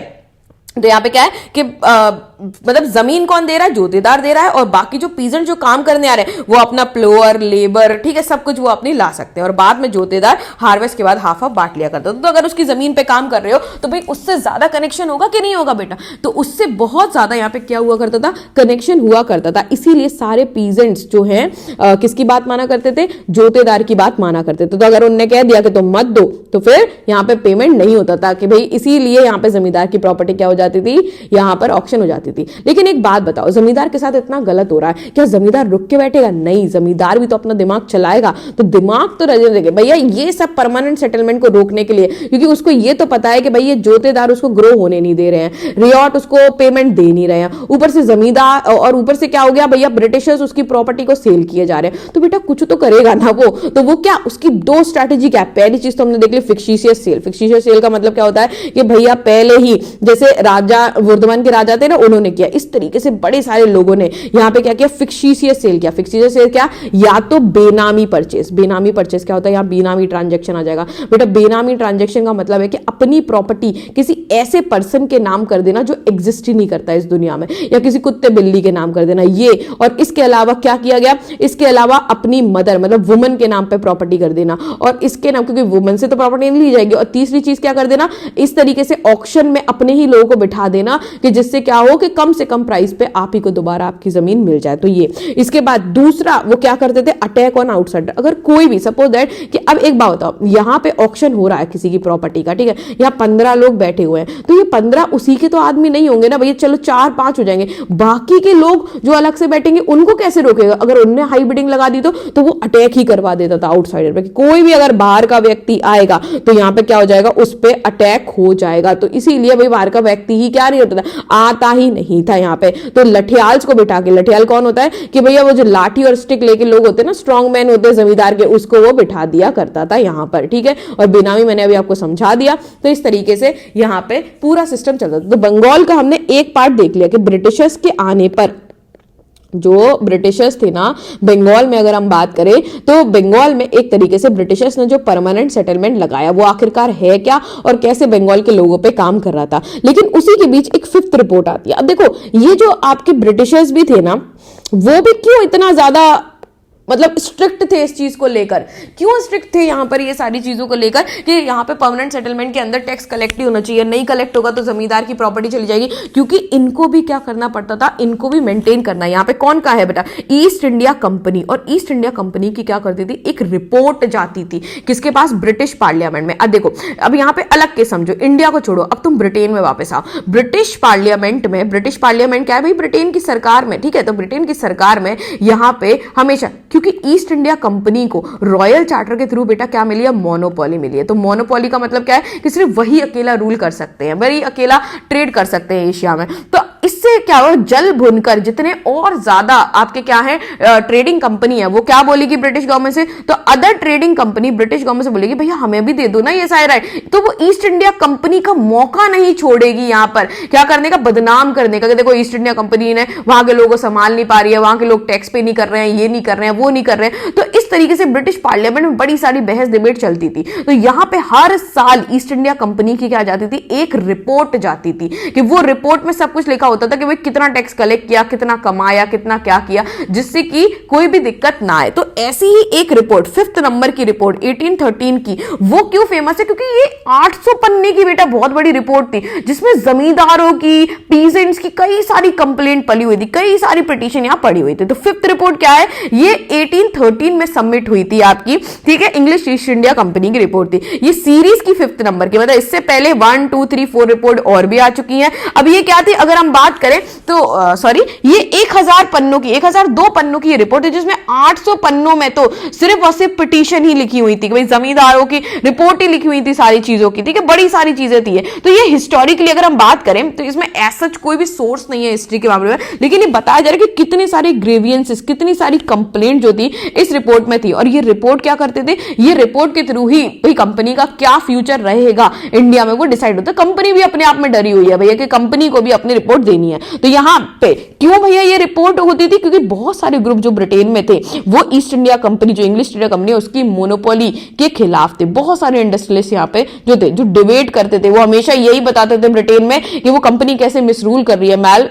तो यहाँ पे क्या है कि मतलब जमीन कौन दे रहा है? जोतेदार दे रहा है, और बाकी जो पीजेंट जो काम करने आ रहे हैं वो अपना प्लोअर, लेबर, ठीक है, सब कुछ वो अपनी ला सकते हैं, और बाद में जोतेदार हार्वेस्ट के बाद हाफ हाफ बांट लिया करता। तो अगर उसकी जमीन पे काम कर रहे हो तो भाई उससे ज्यादा कनेक्शन होगा कि नहीं होगा बेटा? तो उससे बहुत ज्यादा यहाँ पे क्या हुआ करता था? कनेक्शन हुआ करता था। इसीलिए सारे पीजेंट्स जो हैं किसकी बात माना करते थे? जोतेदार की बात माना करते थे। तो अगर उनने कह दिया कि तुम मत दो, तो फिर यहाँ पे पेमेंट नहीं होता था कि भाई, इसीलिए यहाँ पे जमींदार की प्रॉपर्टी क्या हो जाती थी? यहाँ पर ऑक्शन हो जाती थी। लेकिन एक बात बताओ, जमींदार के साथ इतना गलत हो रहा है, क्या जमींदार रुक के बैठेगा? नहीं, जमींदार भी तो अपना दिमाग चलाएगा। तो दिमाग तो रजने देंगे भैया, ये सब परमानेंट सेटलमेंट को रोकने के लिए, क्योंकि उसको ये तो पता है कि भाई ये जोतेदार उसको ग्रो होने नहीं दे रहे हैं, रियॉट उसको पेमेंट दे नहीं रहे हैं, ऊपर से जमींदार, और ऊपर से क्या हो गया भैया, ब्रिटिशर्स उसकी प्रॉपर्टी को सेल किए जा रहे हैं। तो बेटा कुछ तो करेगा ना वो। तो वो क्या, उसकी दो स्ट्रैटेजी क्या है? पहली चीज तो हमने देख ली, फिक्शिशियस सेल। फिक्शिशियस सेल का मतलब क्या होता है कि भैया पहले ही जैसे राजा वर्धमान के राजा थे ना, उन्होंने किया इस तरीके से, बड़े सारे लोगों ने यहाँ पे क्या किया? फिक्शिशियस सेल किया। फिक्शिशियस सेल क्या? या तो बेनामी परचेस। बेनामी परचेस क्या होता है? यहाँ बेनामी ट्रांजैक्शन आ जाएगा बेटा। बेनामी ट्रांजैक्शन का मतलब है कि अपनी प्रॉपर्टी किसी ऐसे पर्सन के नाम कर देना जो एग्जिस्ट ही नहीं करता इस दुनिया में, या किसी कुत्ते बिल्ली के नाम कर देना ये। और इसके अलावा क्या किया गया? इसके अलावा अपनी मदर, मतलब वुमन के नाम पे प्रॉपर्टी कर देना, और इसके नाम, क्योंकि वुमन से तो प्रॉपर्टी नहीं ली जाएगी। और तीसरी चीज क्या कर देना? इस तरीके से ऑक्शन में अपने ही लोगों को बिठा देना कि जिससे क्या हो कि कम से कम प्राइस पे आप ही को दोबारा आपकी जमीन मिल जाए। तो ये, इसके बाद दूसरा वो क्या करते थे? Attack on outsider. अगर कोई भी, सपोज दैट कि अब एक बात बताओ, यहां पे ऑक्शन हो रहा है किसी की प्रॉपर्टी का, ठीक है, यहां 15 लोग बैठे हुए हैं, तो ये 15 उसी के तो आदमी नहीं होंगे ना भैया, चलो 4-5 हो जाएंगे, बाकी के लोग जो अलग से बैठेंगे उनको कैसे रोकेगा? अगर उनने हाई बिडिंग लगा दी तो वो अटैक ही करवा देता था आउटसाइडर पे। कोई भी अगर बाहर का व्यक्ति आएगा तो यहां पे क्या हो जाएगा? उस पे अटैक हो जाएगा। तो इसीलिए भाई बाहर का व्यक्ति ही क्या नहीं होता था, आता ही नहीं था यहाँ पे। तो लठियाल्स को बिठा के, लठियाल कौन होता है कि भैया वो जो लाठी और स्टिक लेके लोग होते हैं ना, स्ट्रॉन्ग मैन होते हैं जमींदार के, उसको वो बिठा दिया करता था यहाँ पर, ठीक है। और बेनामी मैंने अभी आपको समझा दिया। तो इस तरीके से यहाँ पे पूरा सिस्टम चलता था। तो बंगाल का हमने एक पार्ट देख लिया कि ब्रिटिशर्स के आने पर, जो ब्रिटिशर्स थे ना बंगाल में, अगर हम बात करें तो बंगाल में एक तरीके से ब्रिटिशर्स ने जो परमानेंट सेटलमेंट लगाया वो आखिरकार है क्या और कैसे बंगाल के लोगों पे काम कर रहा था। लेकिन उसी के बीच एक 5th रिपोर्ट आती है। अब देखो, ये जो आपके ब्रिटिशर्स भी थे ना, वो भी क्यों इतना ज्यादा मतलब स्ट्रिक्ट थे इस चीज को लेकर। क्यों स्ट्रिक्ट थे यहाँ पर ये सारी चीजों को लेकर कि यहाँ पे परमानेंट सेटलमेंट के अंदर टैक्स कलेक्ट ही होना चाहिए, नहीं कलेक्ट होगा तो जमींदार की प्रॉपर्टी चली जाएगी, क्योंकि इनको भी क्या करना पड़ता था, इनको भी मेंटेन करना। यहाँ पे कौन का है बेटा, ईस्ट इंडिया कंपनी, और ईस्ट इंडिया कंपनी की क्या करती थी, एक रिपोर्ट जाती थी किसके पास, ब्रिटिश पार्लियामेंट में। अब देखो, अब यहाँ पे अलग के समझो, इंडिया को छोड़ो, अब तुम ब्रिटेन में वापस आओ। ब्रिटिश पार्लियामेंट में, ब्रिटिश पार्लियामेंट क्या है भाई, ब्रिटेन की सरकार में, ठीक है, तो ब्रिटेन की सरकार में यहाँ पे हमेशा, क्योंकि ईस्ट इंडिया कंपनी को रॉयल चार्टर के थ्रू बेटा क्या मिली है, मोनोपोली मिली है। तो मोनोपोली का मतलब क्या है कि सिर्फ वही अकेला रूल कर सकते हैं, वही अकेला ट्रेड कर सकते हैं एशिया में। तो इससे क्या हो, जल भुनकर जितने और ज्यादा आपके क्या है ट्रेडिंग कंपनी है, वो क्या बोलेगी ब्रिटिश गवर्नमेंट से, तो other trading company British government से बोलेगी भैया हमें भी दे दो ना ये सारे राइट। तो वो ईस्ट इंडिया कंपनी का मौका नहीं छोड़ेगी यहां पर क्या करने का, बदनाम करने का, कि देखो ईस्ट इंडिया कंपनी ने वहां के लोगों को संभाल नहीं पा रही है, वहां के लोग टैक्स पे नहीं कर रहे हैं, ये नहीं कर रहे हैं, वो नहीं कर रहे हैं। तो इस तरीके से ब्रिटिश पार्लियामेंट में बड़ी सारी बहस डिबेट चलती थी। तो यहां पे हर साल ईस्ट इंडिया कंपनी की क्या जाती थी, एक रिपोर्ट जाती थी, कि वो रिपोर्ट में सब कुछ लिखा होता था कि भाई कितना टैक्स कलेक्ट किया, कितना कमाया, कितना क्या किया, जिससे कि कोई भी दिक्कत ना आए। तो ऐसी ही एक रिपोर्ट, 5th नंबर की रिपोर्ट 1813 की, वो क्यों फेमस है, क्योंकि ये 800 पन्ने की बेटा बहुत बड़ी रिपोर्ट थी, जिसमें जमींदारों की, पीजेंट्स की कई सारी कंप्लेंट पली हुई थी, कई सारी पिटीशन यहां पड़ी हुई थी। तो 5th रिपोर्ट क्या है, ये 1813 में सबमिट हुई थी आपकी, ठीक है, इंग्लिश ईस्ट इंडिया कंपनी की रिपोर्ट थी। ये सीरीज की 5th नंबर की, मतलब इससे पहले 1 2 3 4 रिपोर्ट और भी आ चुकी है। अब ये क्या थी, अगर हम बात करें तो सॉरी, ये 1000 पन्नों की, 1002 पन्नों की ये रिपोर्ट है, जिसमें 800 पन्नों में तो सिर्फ और सिर्फ पिटीशन ही लिखी हुई थी, कि भाई जमींदारों की रिपोर्ट ही लिखी हुई थी सारी चीजों की, ठीक है, बड़ी सारी चीजें थी। तो ये हिस्टोरिकली अगर हम बात करें तो इसमें ऐसा कोई भी सोर्स नहीं है हिस्ट्री के मामले में, लेकिन ये बताया जा रहा है कि कितने सारे ग्रेवियंसेस, कितनी सारी कंप्लेंट जो थी इस रिपोर्ट में थी। और ये रिपोर्ट क्या करते थे, ये रिपोर्ट के थ्रू ही भाई कंपनी का क्या फ्यूचर रहेगा इंडिया में वो डिसाइड होता है। कंपनी भी अपने आप में डरी हुई है भैया कि कंपनी को भी अपनी रिपोर्ट देनी है। तो यहां पे क्यों भैया ये रिपोर्ट होती थी, क्योंकि बहुत सारे ग्रुप जो ब्रिटेन में थे वो ईस्ट इंडिया कंपनी, जो इंग्लिश इंडिया कंपनी है, उसकी मोनोपोली के खिलाफ थे। बहुत सारे इंडस्ट्रियलिस्ट यहाँ पे जो थे, जो डिबेट करते थे, वो हमेशा यही बताते थे ब्रिटेन में कि वो कंपनी कैसे मिसरूल कर रही है, मैल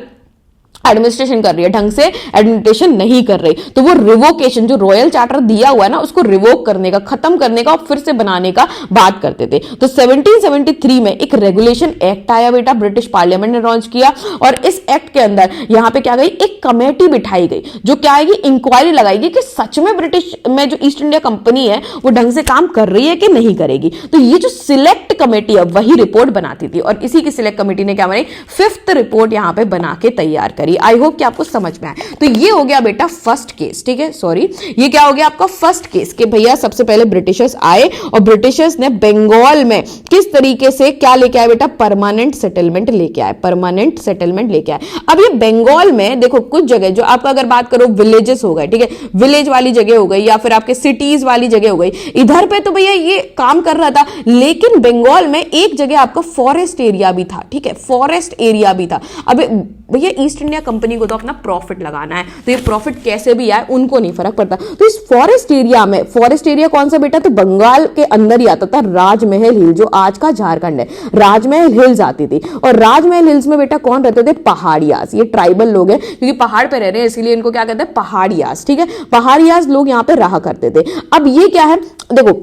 एडमिनिस्ट्रेशन कर रही है, ढंग से एडमिनिस्ट्रेशन नहीं कर रही। तो वो रिवोकेशन, जो रॉयल चार्टर दिया हुआ है ना, उसको रिवोक करने का, खत्म करने का और फिर से बनाने का बात करते थे। तो 1773 में एक रेगुलेशन एक्ट आया बेटा, ब्रिटिश पार्लियामेंट ने लॉन्च किया, और इस एक्ट के अंदर यहां पे क्या गई, एक कमेटी बिठाई गई, जो क्या आएगी, इंक्वायरी लगाएगी कि सच में ब्रिटिश में जो ईस्ट इंडिया कंपनी है वो ढंग से काम कर रही है कि नहीं करेगी। तो ये जो सिलेक्ट कमेटी है वही रिपोर्ट बनाती थी, और इसी की सिलेक्ट कमेटी ने क्या बनाई, 5th रिपोर्ट यहां पे बना के तैयार करी। आई होप कि आपको समझ में आए। तो ये हो गया बेटा फर्स्ट केस, ठीक है, सॉरी, ये क्या हो गया आपका फर्स्ट केस, कि भैया सबसे पहले ब्रिटिशर्स आए और ब्रिटिशर्स ने बंगाल में किस तरीके से क्या लेके आए बेटा, परमानेंट सेटलमेंट लेके आए, परमानेंट सेटलमेंट लेके आए। अब ये बंगाल में देखो कुछ जगह जो आपका अगर बात करो विलेजेस हो गए, ठीक है, विलेज वाली जगह हो गई, या फिर आपके सिटीज वाली जगह हो गई, इधर पे तो भैया ये काम कर रहा था। लेकिन बंगाल में एक जगह आपका फॉरेस्ट एरिया भी था, ठीक है, फॉरेस्ट एरिया भी था। अब भैया ईस्ट इंडिया कंपनी को तो अपना प्रॉफिट लगाना है, तो ये प्रॉफिट कैसे भी आए उनको नहीं फर्क पड़ता। तो इस फॉरेस्ट एरिया में, फॉरेस्ट एरिया कौन सा बेटा, तो बंगाल के अंदर ही आता था राजमहल हिल, जो आज का झारखंड है, राजमहल हिल्स आती थी। और राजमहल हिल्स में बेटा कौन रहते थे, पहाड़ियास, ये ट्राइबल लोग हैं, क्योंकि पहाड़ पे रह रहे हैं इसीलिए इनको क्या कहते हैं, पहाड़ियास, ठीक है, पहाड़ियास लोग यहाँ पे रहा करते थे। अब ये क्या है, देखो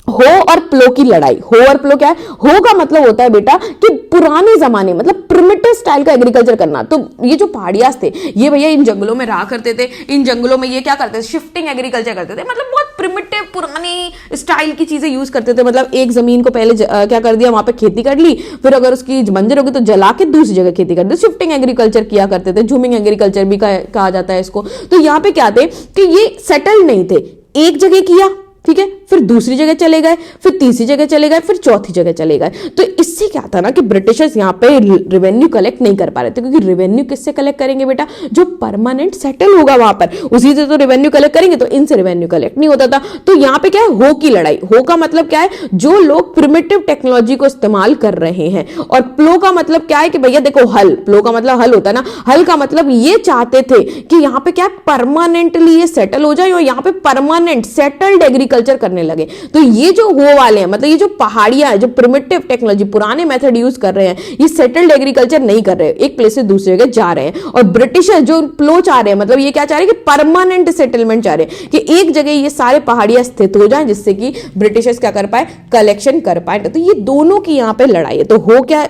हो और प्लो की लड़ाई, हो और प्लो क्या है, हो का मतलब होता है बेटा कि पुराने जमाने, मतलब प्रिमिटिव स्टाइल का एग्रीकल्चर करना। तो ये जो पहाड़ियास थे ये भैया इन जंगलों में रहा करते थे, इन जंगलों में ये क्या करते थे, शिफ्टिंग एग्रीकल्चर करते थे, मतलब बहुत प्रिमिटिव पुरानी स्टाइल की चीजें यूज करते थे। मतलब एक जमीन को पहले क्या कर दिया, वहां पे खेती कर ली, फिर अगर उसकी बंजर होगी तो जला के दूसरी जगह खेती कर दी, शिफ्टिंग एग्रीकल्चर किया करते थे, झूमिंग एग्रीकल्चर भी कहा जाता है इसको। तो यहाँ पे क्या थे कि ये सेटल नहीं थे, एक जगह किया, ठीक है, फिर दूसरी जगह चले गए, फिर तीसरी जगह चले गए, फिर चौथी जगह चले गए। तो इससे क्या था ना कि ब्रिटिशर्स यहाँ पे रेवेन्यू कलेक्ट नहीं कर पा रहे थे, क्योंकि रेवेन्यू किससे कलेक्ट करेंगे बेटा, जो परमानेंट सेटल होगा वहां पर, उसी से तो रेवेन्यू कलेक्ट करेंगे। तो इनसे रेवेन्यू कलेक्ट नहीं होता था। तो यहाँ पे क्या है, हो की लड़ाई। हो का मतलब क्या है, जो लोग प्रिमिटिव टेक्नोलॉजी को इस्तेमाल कर रहे हैं, और प्लो का मतलब क्या है कि भैया देखो हल, प्लो का मतलब हल होता है ना, हल का मतलब ये चाहते थे कि यहाँ पे क्या परमानेंटली ये सेटल हो जाए और यहाँ पे परमानेंट सेटल्ड एग्रीकल्चर करने करने लगे। तो ये जो वो वाले हैं, मतलब ये जो पहाड़ियां है, जो प्रिमिटिव टेक्नोलॉजी, पुराने मेथड यूज कर रहे हैं, ये सेटल्ड एग्रीकल्चर नहीं कर रहे, एक प्लेस से दूसरी जगह जा रहे हैं। और ब्रिटिशर्स जो फ्लो चाह रहे हैं, मतलब ये क्या चाह रहे हैं कि परमानेंट सेटलमेंट चाह रहे हैं कि एक जगह ये सारे पहाड़ियां स्थित हो जाएं, जिससे कि ब्रिटिशर्स क्या कर पाए, कलेक्शन कर पाए। तो ये दोनों की यहां पे लड़ाई है। तो हो क्या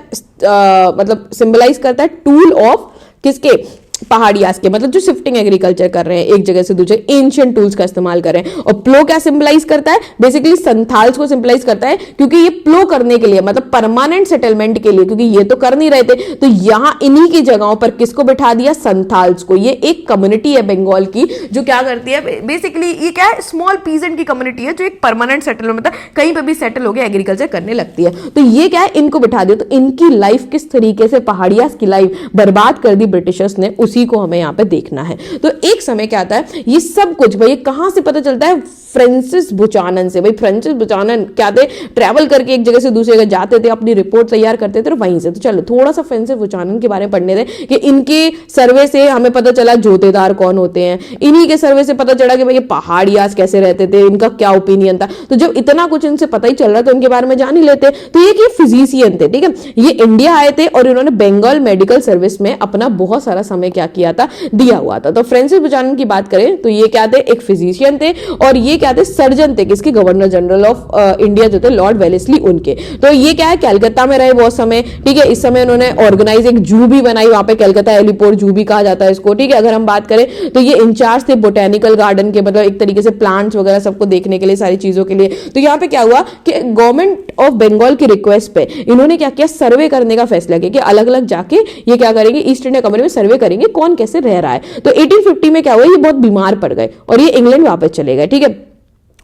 मतलब सिंबलाइज करता है, टूल ऑफ किसके, पहाड़ियास के, मतलब जो शिफ्टिंग एग्रीकल्चर कर रहे हैं एक जगह से दूसरे, एंशिएंट टूल्स का इस्तेमाल कर रहे हैं। और प्लो क्या सिंबलाइज करता है, बेसिकली संथाल्स को सिंबलाइज करता है, क्योंकि ये प्लो करने के लिए, मतलब परमानेंट सेटलमेंट के लिए, क्योंकि ये तो कर नहीं रहे थे, तो यहां इन्हीं की जगहों पर किसको बिठा दिया, संथाल्स को। ये एक कम्युनिटी है बंगाल की जो क्या करती है, बेसिकली ये क्या है, स्मॉल पीजेंट की कम्युनिटी है जो एक परमानेंट सेटलमेंट, मतलब कहीं पर भी सेटल होकर एग्रीकल्चर करने लगती है। तो ये क्या है, इनको बिठा दिया। तो इनकी लाइफ किस तरीके से, पहाड़ियास की लाइफ बर्बाद कर दी ब्रिटिशर्स ने, उसी को हमें यहां पे देखना है। तो एक समय क्या आता है, ये सब कुछ भाई कहां से पता चलता है, फ्रांसिस बुचानन से। भाई फ्रांसिस बुचानन क्या थे, ट्रैवल करके एक जगह से दूसरी जगह जाते थे, अपनी रिपोर्ट तैयार करते थे, और वहीं से। तो चलो थोड़ा सा फ्रांसिस बुचानन के बारे में पढ़ने दें कि इनके सर्वे से हमें पता चला जोतेदार कौन होते हैं, इन्हीं के सर्वे से पता चला कि भाई ये पहाड़ियास कैसे रहते थे, इनका क्या ओपिनियन था। तो जब इतना कुछ इनसे पता ही चल रहा तो इनके बारे में जान ही लेते। तो ये फिजिशियन थे, ठीक है, ये इंडिया आए थे और इन्होंने बंगाल मेडिकल सर्विस में अपना बहुत सारा समय क्या किया था, दिया हुआ था। तो फ्रांसिस बुचानन की बात करें तो ये क्या थे, एक फिजिशियन थे, और ये क्या थे, सर्जन थे, किसके, गवर्नर जनरल ऑफ इंडिया जो थे लॉर्ड वेलेस्ली, उनके। तो ये क्या है, कलकत्ता में रहे बहुत समय, ठीक है। इस समय उन्होंने ऑर्गेनाइज एक जू भी बनाई वहां पे, कलकत्ता एलिपोर्ट जू भी कहा जाता है इसको, ठीक है। अगर हम बात करें तो ये इंचार्ज थे बोटेनिकल गार्डन के, मतलब एक तरीके से प्लांट्स वगैरह सबको देखने के लिए, सारी चीजों के लिए। तो यहाँ पे क्या हुआ कि गवर्नमेंट ऑफ बंगाल की रिक्वेस्ट पे इन्होंने क्या किया, सर्वे करने का फैसला किया कि अलग अलग जाके ये क्या करेंगे, ईस्ट इंडिया कंपनी में सर्वे करेंगे कौन कैसे रह रहा है। तो 1850 में क्या हुआ, ये बहुत बीमार पड़ गए और ये इंग्लैंड वापस चले गए, ठीक है।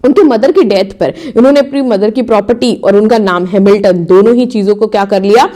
उनके मदर की डेथ पर इन्होंने अपनी मदर की प्रॉपर्टी और उनका नाम हैमिल्टन, दोनों ही चीजों को क्या कर लिया,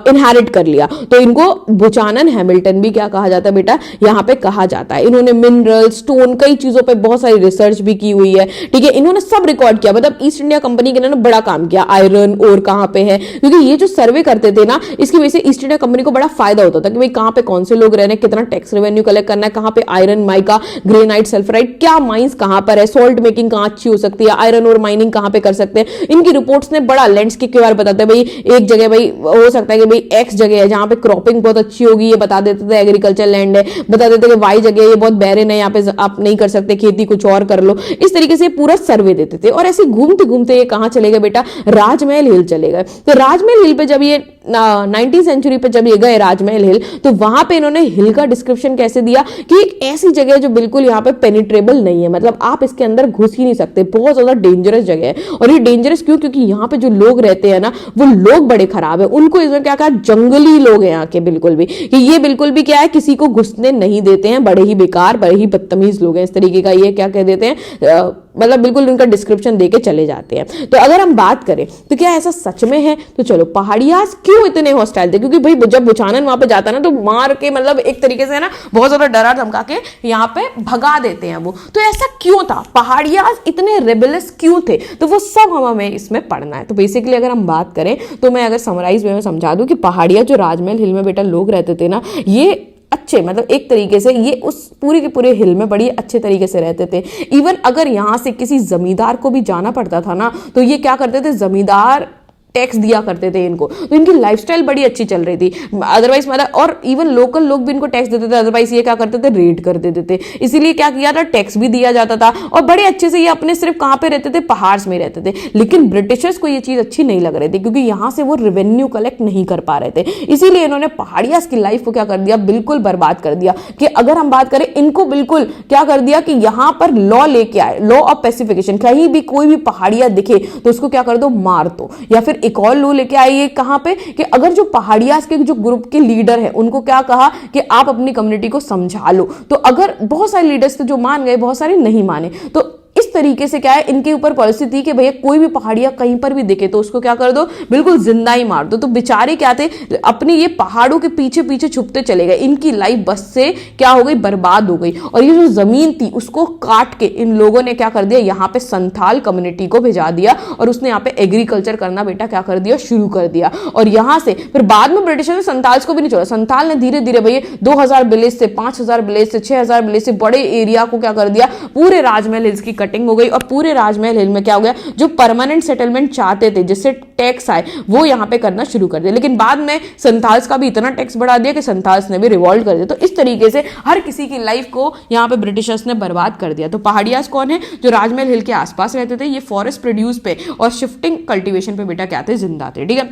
इनहेरिट कर लिया। तो इनको बुचानन हैमिल्टन भी क्या कहा जाता है बेटा, यहाँ पे कहा जाता है। इन्होंने मिनरल, स्टोन, कई चीजों पे बहुत सारी रिसर्च भी की हुई है, ठीक है। इन्होंने सब रिकॉर्ड किया, मतलब ईस्ट इंडिया कंपनी के इन्होंने बड़ा काम किया। आयरन और कहाँ पे है, क्योंकि ये जो सर्वे करते थे ना, इसकी वजह से ईस्ट इंडिया कंपनी को बड़ा फायदा होता था कि भाई कहाँ पे कौन से लोग रह रहे हैं, कितना टैक्स रेवेन्यू कलेक्ट करना है, कहाँ पे आयरन, माइका, ग्रेनाइट, सल्फराइट, क्या माइंस कहाँ पर है, सॉल्ट मेकिंग कहाँ अच्छी हो सकती है, आयरन और माइनिंग कहां पे कर सकते हैं। इनकी रिपोर्ट्स ने बड़ा लैंडस्केप के बारे में बताते हैं, भाई एक जगह भाई हो सकता है कि भाई एक्स जगह है जहां पे क्रॉपिंग बहुत अच्छी होगी, ये बता देते थे एग्रीकल्चर लैंड है, बता देते कि वाई जगह ये बहुत बैरन है, यहाँ पे आप नहीं कर सकते खेती, कुछ और कर लो। इस तरीके से पूरा सर्वे देते थे। और ऐसे घूमते घूमते ये कहां चले गए बेटा, राजमहल हिल चले गए। तो राजमहल हिल पे जब ये 19th सेंचुरी पे जब ये गए राजमहल हिल, तो वहां पे इन्होंने हिल का डिस्क्रिप्शन कैसे दिया कि एक ऐसी जगह जो बिल्कुल यहाँ पे पेनिट्रेबल नहीं है, मतलब आप इसके अंदर घुस ही नहीं सकते, बहुत ज्यादा डेंजरस जगह है। और ये डेंजरस क्यों, क्योंकि यहाँ पे जो लोग रहते हैं ना, वो लोग बड़े खराब है। उनको इसमें क्या कहा, जंगली लोग हैं यहाँ के, बिल्कुल भी कि ये बिल्कुल भी क्या है, किसी को घुसने नहीं देते हैं, बड़े ही बेकार, बड़े ही बदतमीज लोग हैं, इस तरीके का ये क्या कह देते हैं, मतलब बिल्कुल उनका डिस्क्रिप्शन देके चले जाते हैं। तो अगर हम बात करें तो क्या ऐसा सच में है, तो चलो पहाड़ियास क्यों इतने हॉस्टाइल थे, क्योंकि भाई जब बुचानन वहां पे जाता ना तो मार के, मतलब एक तरीके से ना बहुत ज्यादा डरा धमका के यहाँ पे भगा देते हैं वो। तो ऐसा क्यों था, पहाड़ियास इतने रेबेलियस क्यों थे, तो वो सब हमें इसमें पढ़ना है। तो बेसिकली अगर हम बात करें तो मैं अगर समराइज में समझा दूं कि पहाड़िया जो राजमहल हिल में बेटा लोग रहते थे ना, ये अच्छे, मतलब एक तरीके से ये उस पूरे के पूरे हिल में बड़ी अच्छे तरीके से रहते थे। इवन अगर यहां से किसी जमींदार को भी जाना पड़ता था ना, तो ये क्या करते थे, जमींदार टैक्स दिया करते थे इनको, तो इनकी लाइफस्टाइल बड़ी अच्छी चल रही थी। अदरवाइज मतलब, और इवन लोकल लोग भी इनको टैक्स देते थे, अदरवाइज ये क्या करते थे, रेड कर देते थे। इसीलिए क्या किया था, टैक्स भी दिया जाता था, और बड़े अच्छे से ये अपने सिर्फ कहां पे रहते थे, पहाड़ में रहते थे। लेकिन ब्रिटिशर्स को ये चीज अच्छी नहीं लग रही थी, क्योंकि यहां से वो रेवेन्यू कलेक्ट नहीं कर पा रहे थे। इसीलिए इन्होंने पहाड़ियास की लाइफ को क्या कर दिया, बिल्कुल बर्बाद कर दिया। कि अगर हम बात करें, इनको बिल्कुल क्या कर दिया कि यहां पर लॉ लेके आए, लॉ ऑफ पैसिफिकेशन, कहीं भी कोई भी पहाड़ियां दिखे तो उसको क्या कर दो, मार दो। या फिर एक और लॉ लेके आइए कहां पे, कि अगर जो पहाड़ियास के जो ग्रुप के लीडर है उनको क्या कहा कि आप अपनी कम्युनिटी को समझा लो। तो अगर बहुत सारे लीडर्स थे जो मान गए, बहुत सारे नहीं माने, तो इस तरीके से क्या है, इनके ऊपर पॉलिसी थी कि भैया कोई भी पहाड़ियां कहीं पर भी दिखे तो उसको क्या कर दो, बिल्कुल जिंदा ही मार दो। तो बेचारे क्या थे, अपनी ये पहाड़ों के पीछे पीछे छुपते चले गए। इनकी लाइफ बस से क्या हो गई, बर्बाद हो गई। और ये जो जमीन थी उसको काट के इन लोगों ने क्या कर दिया, यहाँ पे संथाल कम्युनिटी को भेजा दिया, और उसने यहाँ पे एग्रीकल्चर करना बेटा क्या कर दिया, शुरू कर दिया। और यहां से फिर बाद में ब्रिटिशर्स ने संथाल्स को भी नहीं छोड़ा। संथाल ने धीरे धीरे भैया 2000 विलेज से 5000 विलेज से 6000 विलेज से बड़े एरिया को क्या कर दिया, पूरे राजमहल हिल्स की कटिंग हो गई और पूरे राजमहल हिल में क्या हो गया, जो परमानेंट सेटलमेंट चाहते थे जिससे टैक्स आए वो यहाँ पे करना शुरू कर दिया, लेकिन बाद में संथाल्स का भी इतना टैक्स बढ़ा दिया कि संथाल्स ने भी रिवॉल्ट कर दिया। तो इस तरीके से हर किसी की लाइफ को यहाँ पे ब्रिटिशर्स ने बर्बाद कर दिया। तो पहाड़ियाज कौन है, जो राजमहल हिल के आसपास रहते थे, ये फॉरेस्ट प्रोड्यूस पे और शिफ्टिंग कल्टीवेशन पे बेटा क्या थे, जिंदा थे। ठीक है,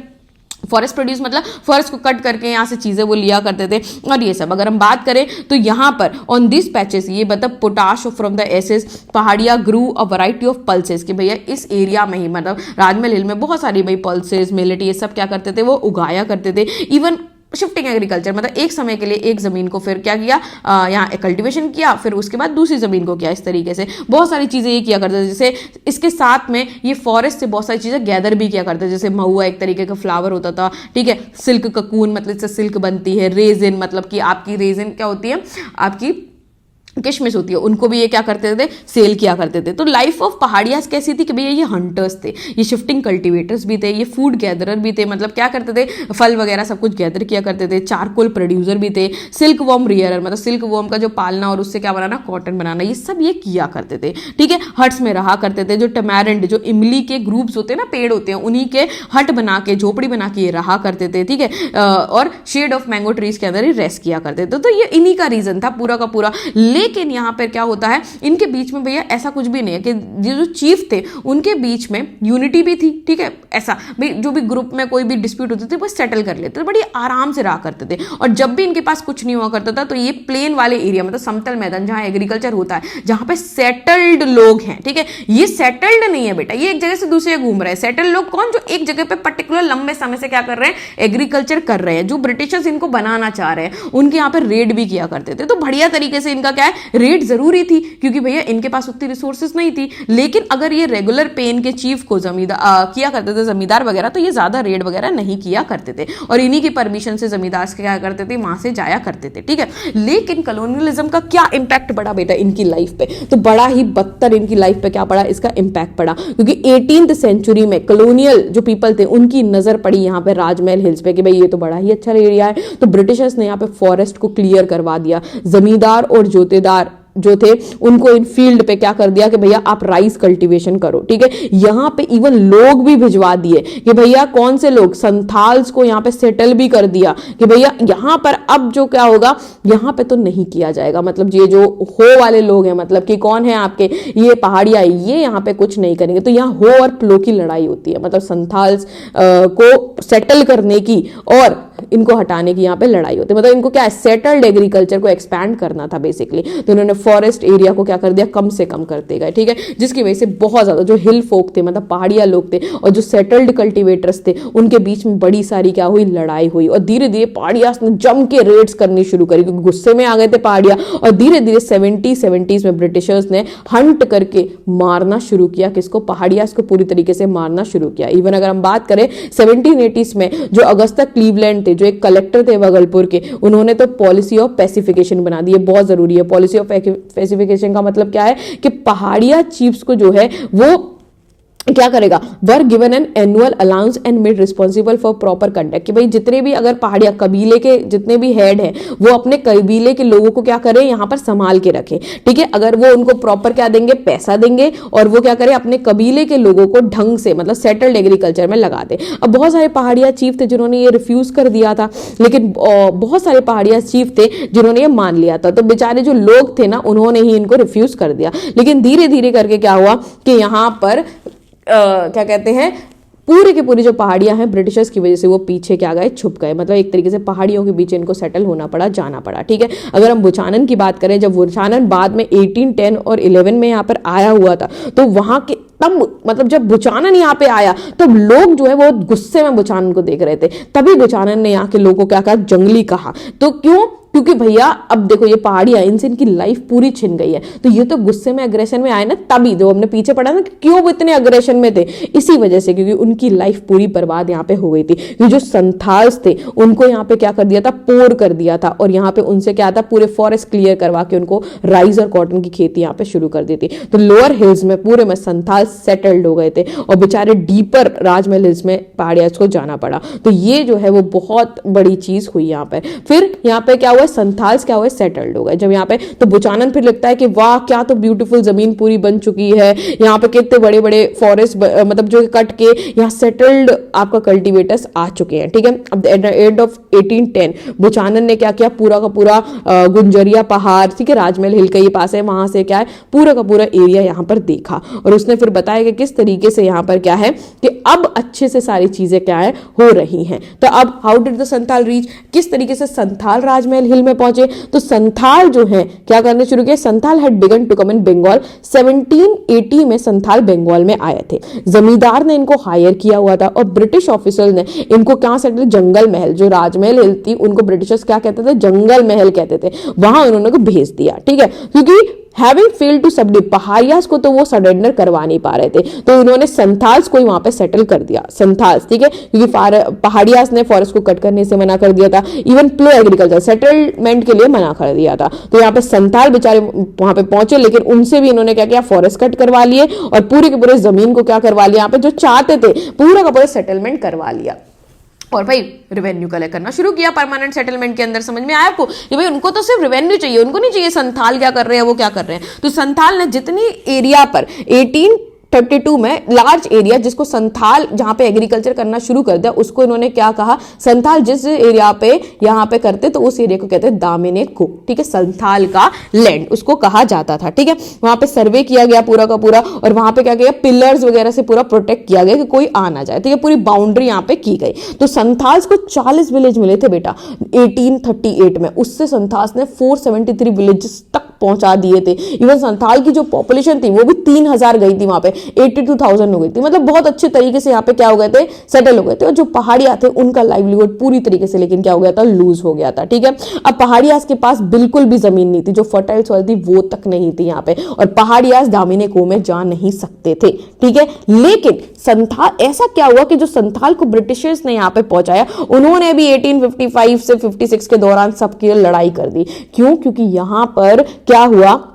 फॉरेस्ट प्रोड्यूस मतलब फॉरेस्ट को कट करके यहाँ से चीजें वो लिया करते थे और ये सब। अगर हम बात करें तो यहाँ पर ऑन दिस पैचेस, ये मतलब potash from the ashes Paharia grew a variety of pulses, कि भैया इस एरिया में ही मतलब राजमहल हिल में बहुत सारी भाई पल्सेस, मिलेट, ये सब क्या करते थे, वो उगाया करते थे। इवन शिफ्टिंग एग्रीकल्चर मतलब एक समय के लिए एक जमीन को फिर क्या किया, यहाँ कल्टीवेशन किया, फिर उसके बाद दूसरी जमीन को किया। इस तरीके से बहुत सारी चीजें ये किया करते थे। जैसे इसके साथ में ये फॉरेस्ट से बहुत सारी चीजें गैदर भी किया करते थे, जैसे महुआ एक तरीके का फ्लावर होता था। ठीक है, सिल्क ककून मतलब इससे सिल्क बनती है, रेजिन मतलब कि आपकी रेजिन क्या होती है, आपकी किशमिश होती है, उनको भी ये क्या करते थे, सेल किया करते थे। तो लाइफ ऑफ पहाड़ियाज कैसी थी कि भैया ये हंटर्स थे, ये शिफ्टिंग कल्टीवेटर्स भी थे, ये फूड गैदरर भी थे, मतलब क्या करते थे, फल वगैरह सब कुछ गैदर किया करते थे, चारकोल प्रोड्यूसर भी थे, सिल्क वॉर्म रियरर मतलब सिल्क वॉर्म का जो पालना और उससे क्या बनाना, कॉटन बनाना, ये सब ये किया करते थे। ठीक है, हट्स में रहा करते थे, जो टमारेंट जो इमली के ग्रुप्स होते हैं ना, पेड़ होते हैं, उन्हीं के हट बना के, झोपड़ी बना के ये रहा करते थे। ठीक है, और शेड ऑफ मैंगो ट्रीज के अंदर ही रेस्ट किया करते थे। तो ये इन्हीं का रीजन था पूरा का पूरा। लेकिन यहाँ पर क्या होता है, इनके बीच में भैया ऐसा कुछ भी नहीं है कि ये जो चीफ थे उनके बीच में यूनिटी भी थी। ठीक है, ऐसा भाई जो भी ग्रुप में कोई भी डिस्प्यूट होते थे वो सेटल कर लेते थे, बड़ी आराम से रहा करते थे। और जब भी इनके पास कुछ नहीं हुआ करता था तो ये प्लेन वाले एरिया मतलब समतल मैदान जहां एग्रीकल्चर होता है, जहां पे सेटल्ड लोग हैं, ठीक है, ये सेटल्ड नहीं है बेटा, ये एक जगह से दूसरी जगह घूम रहे हैं। सेटल्ड लोग कौन, जो एक जगह पे पर्टिकुलर लंबे समय से क्या कर रहे हैं, एग्रीकल्चर कर रहे हैं। जो ब्रिटिशर्स इनको बनाना चाह रहे हैं उनके यहाँ पे रेड भी किया करते थे। तो बढ़िया तरीके से इनका क्या है, रेड जरूरी थी क्योंकि भैया इनके पास उतनी रिसोर्सेज नहीं थी। लेकिन अगर ये रेगुलर पे इनके चीफ को जमींदार किया करते थे, जमींदार वगैरह, तो ये ज्यादा रेड वगैरह नहीं किया करते थे और इन्हीं की परमिशन से जमींदार क्या करते थे, वहां से जाया करते थे। ठीक है, लेकिन कॉलोनियलिज्म का क्या इंपैक्ट पड़ा बेटा इनकी लाइफ पे, तो बड़ा ही बदतर इनकी लाइफ पे क्या पड़ा, इसका इंपैक्ट पड़ा। क्योंकि 18th सेंचुरी में कॉलोनियल जो पीपल थे उनकी नजर पड़ी यहाँ पे राजमहल हिल्स पे कि भाई ये तो बड़ा ही अच्छा एरिया है। तो ब्रिटिशर्स ने यहाँ पे फॉरेस्ट को क्लियर करवा दिया, जमींदार और जोतेदार जो थे उनको इन फील्ड पे क्या कर दिया कि भैया आप राइस कल्टीवेशन करो। ठीक है, यहां पे इवन लोग भी भिजवा दिए कि भैया कौन से लोग, संथाल्स को यहां पे सेटल भी कर दिया कि भैया यहां पर अब जो क्या होगा, यहां पे तो नहीं किया जाएगा। मतलब ये जो हो वाले लोग हैं, मतलब कि कौन है आपके, ये पहाड़िया, ये यहां पे कुछ नहीं करेंगे। तो यहां हो और प्लो की लड़ाई होती है, मतलब संथाल्स को सेटल करने की और इनको हटाने की यहाँ पे लड़ाई होती है। मतलब इनको क्या है, सेटल्ड एग्रीकल्चर को एक्सपैंड करना था बेसिकली। तो इन्होंने फॉरेस्ट एरिया को क्या कर दिया, कम से कम करते गए। ठीक है, जिसकी वजह से बहुत ज्यादा जो हिल फोक थे, मतलब पहाड़िया लोग थे, और जो सेटल्ड कल्टीवेटर्स थे, उनके बीच में बड़ी सारी क्या हुई, लड़ाई हुई। और धीरे धीरे पहाड़िया ने जम के रेड्स करनी शुरू करी क्योंकि गुस्से में आ गए थे पहाड़िया। और धीरे धीरे 70s में ब्रिटिशर्स ने हंट करके मारना शुरू किया, किसको, पहाड़िया को पूरी तरीके से मारना शुरू किया। इवन अगर हम बात करें 1780s में जो अगस्ता क्लीवलैंड थे, जो एक कलेक्टर थे भागलपुर के, उन्होंने तो पॉलिसी ऑफ पैसिफिकेशन बना दी। बहुत जरूरी है, पॉलिसी ऑफ पैसिफिकेशन का मतलब क्या है कि पहाड़िया चीफ्स को जो है वो क्या करेगा, were given an annual allowance and made responsible for proper conduct, कि भाई जितने भी अगर पहाड़िया कबीले के जितने भी हेड हैं वो अपने कबीले के लोगों को क्या करें, यहाँ पर संभाल के रखें। ठीक है, अगर वो उनको प्रॉपर क्या देंगे, पैसा देंगे, और वो क्या करें, अपने कबीले के लोगों को ढंग से मतलब सेटल्ड एग्रीकल्चर में लगा दे। अब बहुत सारे पहाड़िया चीफ थे जिन्होंने ये रिफ्यूज कर दिया था, लेकिन बहुत सारे पहाड़िया चीफ थे जिन्होंने ये मान लिया था। तो बेचारे जो लोग थे ना, उन्होंने ही इनको रिफ्यूज कर दिया। लेकिन धीरे धीरे करके क्या हुआ कि यहाँ पर क्या कहते हैं, पूरे के पूरी जो पहाड़ियां हैं ब्रिटिशर्स की वजह से वो पीछे क्या गए, छुप गए। मतलब एक तरीके से पहाड़ियों के बीच इनको सेटल होना पड़ा, जाना पड़ा। ठीक है, अगर हम बुचानन की बात करें, जब बुचानन बाद में 1810 और 11 में यहाँ पर आया हुआ था, तो वहां के तब मतलब जब बुचानन यहाँ पे आया तब लोग जो है वो गुस्से में बुचानन को देख रहे थे। तभी बुचानन ने यहाँ के लोगों को क्या कहा, जंगली कहा। तो क्यों, क्योंकि भैया अब देखो ये पहाड़ियां, इनसे इनकी लाइफ पूरी छिन गई है। तो ये तो गुस्से में अग्रेशन में आए ना, तभी जो हमने पीछे पढ़ा ना क्यों वो इतने अग्रेशन में थे, इसी वजह से, क्योंकि उनकी लाइफ पूरी बर्बाद यहाँ पे हो गई थी। क्योंकि जो संथाल्स थे उनको यहाँ पे क्या कर दिया था, पोर कर दिया था, और यहाँ पे उनसे क्या था, पूरे फॉरेस्ट क्लियर करवा के उनको राइस और कॉटन की खेती यहाँ पे शुरू कर दी थी। तो लोअर हिल्स में पूरे में संथाल्स सेटल्ड हो गए थे और बेचारे डीपर राजमहल हिल्स में पहाड़िया को जाना पड़ा। तो ये जो है वो बहुत बड़ी चीज हुई यहाँ पे। फिर यहाँ पे क्या हुआ, संथाल्स क्या हुए, सेटल्ड हो गए। जब यहाँ पे तो बुचानन फिर लगता है कि वाह क्या तो ब्यूटीफुल जमीन पूरी बन चुकी है, यहाँ पे कितने बड़े बड़े फॉरेस्ट मतलब जो कट के यहाँ सेटल्ड आपका कल्टीवेटर्स आ चुके हैं। ठीक है, अब एट द एंड ऑफ 1810 बुचानन ने क्या किया, पूरा का पूरा गुंजरिया पहाड़, ठीक है, राजमहल हिल के ये पास है, वहां से क्या है पूरा का पूरा एरिया यहाँ पर देखा और उसने फिर बताया कि किस तरीके से यहाँ पर क्या है कि अब अच्छे से सारी चीजें क्या है हो रही हैं। तो अब how did the Santhal reach, किस तरीके से संथाल राजमहल हिल में पहुंचे, तो संथाल जो है क्या करने शुरू किया, Santhal had begun to come in Bengal. 1780 में संथाल बंगाल में आए थे, जमींदार ने इनको हायर किया हुआ था और ब्रिटिश ऑफिसर ने इनको क्या सेटल, जंगल महल, जो राजमहल हिल थी उनको ब्रिटिशर्स क्या कहते थे, जंगल महल कहते थे, वहां उन्होंने को भेज दिया। ठीक है, क्योंकि हैविंग फेल्ड टू सबडू, पहाड़ियास को तो वो सरेंडर करवा नहीं पा रहे थे, तो उन्होंने संथाल्स को ही वहां पे सेटल कर दिया, संथाल्स। ठीक है, क्योंकि पहाड़ियास ने फॉरेस्ट को कट करने से मना कर दिया था, इवन प्लो एग्रीकल्चर सेटलमेंट के लिए मना कर दिया था। तो यहाँ पे संथाल बेचारे वहां पे पहुंचे, लेकिन उनसे भी इन्होंने क्या किया, फॉरेस्ट कट करवा लिए और पूरे के पूरे जमीन को क्या करवा लिया, यहाँ पे जो चाहते थे पूरा का पूरा सेटलमेंट करवा लिया और भाई रेवेन्यू कलेक्ट करना शुरू किया परमानेंट सेटलमेंट के अंदर। समझ में आया आपको कि भाई उनको तो सिर्फ रेवेन्यू चाहिए, उनको नहीं चाहिए संथाल क्या कर रहे हैं वो क्या कर रहे हैं। तो संथाल ने जितनी एरिया पर 1832 में लार्ज एरिया जिसको संथाल जहां पे एग्रीकल्चर करना शुरू कर दिया, उसको इन्होंने क्या कहा, संथाल जिस एरिया पे यहां पे करते तो उस एरिया को कहते हैं दामिने को। ठीक है, संथाल का लैंड उसको कहा जाता था। ठीक है, वहां पे सर्वे किया गया पूरा का पूरा और वहां पे क्या किया, पिलर्स वगैरह से पूरा प्रोटेक्ट किया गया कि कोई आ ना जाए। ठीक है, पूरी बाउंड्री यहां पे की गई। तो संथाल्स को 40 विलेज मिले थे बेटा 1838 में, उससे संथाल्स ने 473 विलेजेस तक पहुंचा दिए थे। इवन संथाल की जो पॉपुलेशन थी वो भी 3000 गई थी, वहां पे 82,000 हो गई थी। मतलब बहुत अच्छे तरीके से यहाँ पे क्या हो गए थे, सेटल हो गए थे। और जो पहाड़िया थे उनका लाइवलीहुड पूरी तरीके से लेकिन क्या हो गया था, लूज हो गया था। ठीक है, अब पहाड़ियास के पास बिल्कुल भी जमीन नहीं थी, जो फर्टाइल सॉइल थी वो तक नहीं थी यहाँ पे, और पहाड़ियास दामिने को में जा नहीं सकते थे। ठीक है, लेकिन संथाल ऐसा क्या हुआ कि जो संथाल को ब्रिटिशर्स ने यहाँ पे पहुंचाया, उन्होंने भी 1855 से 56 के दौरान सबकी लड़ाई कर दी। क्यों, क्योंकि यहां पर क्या हुआ,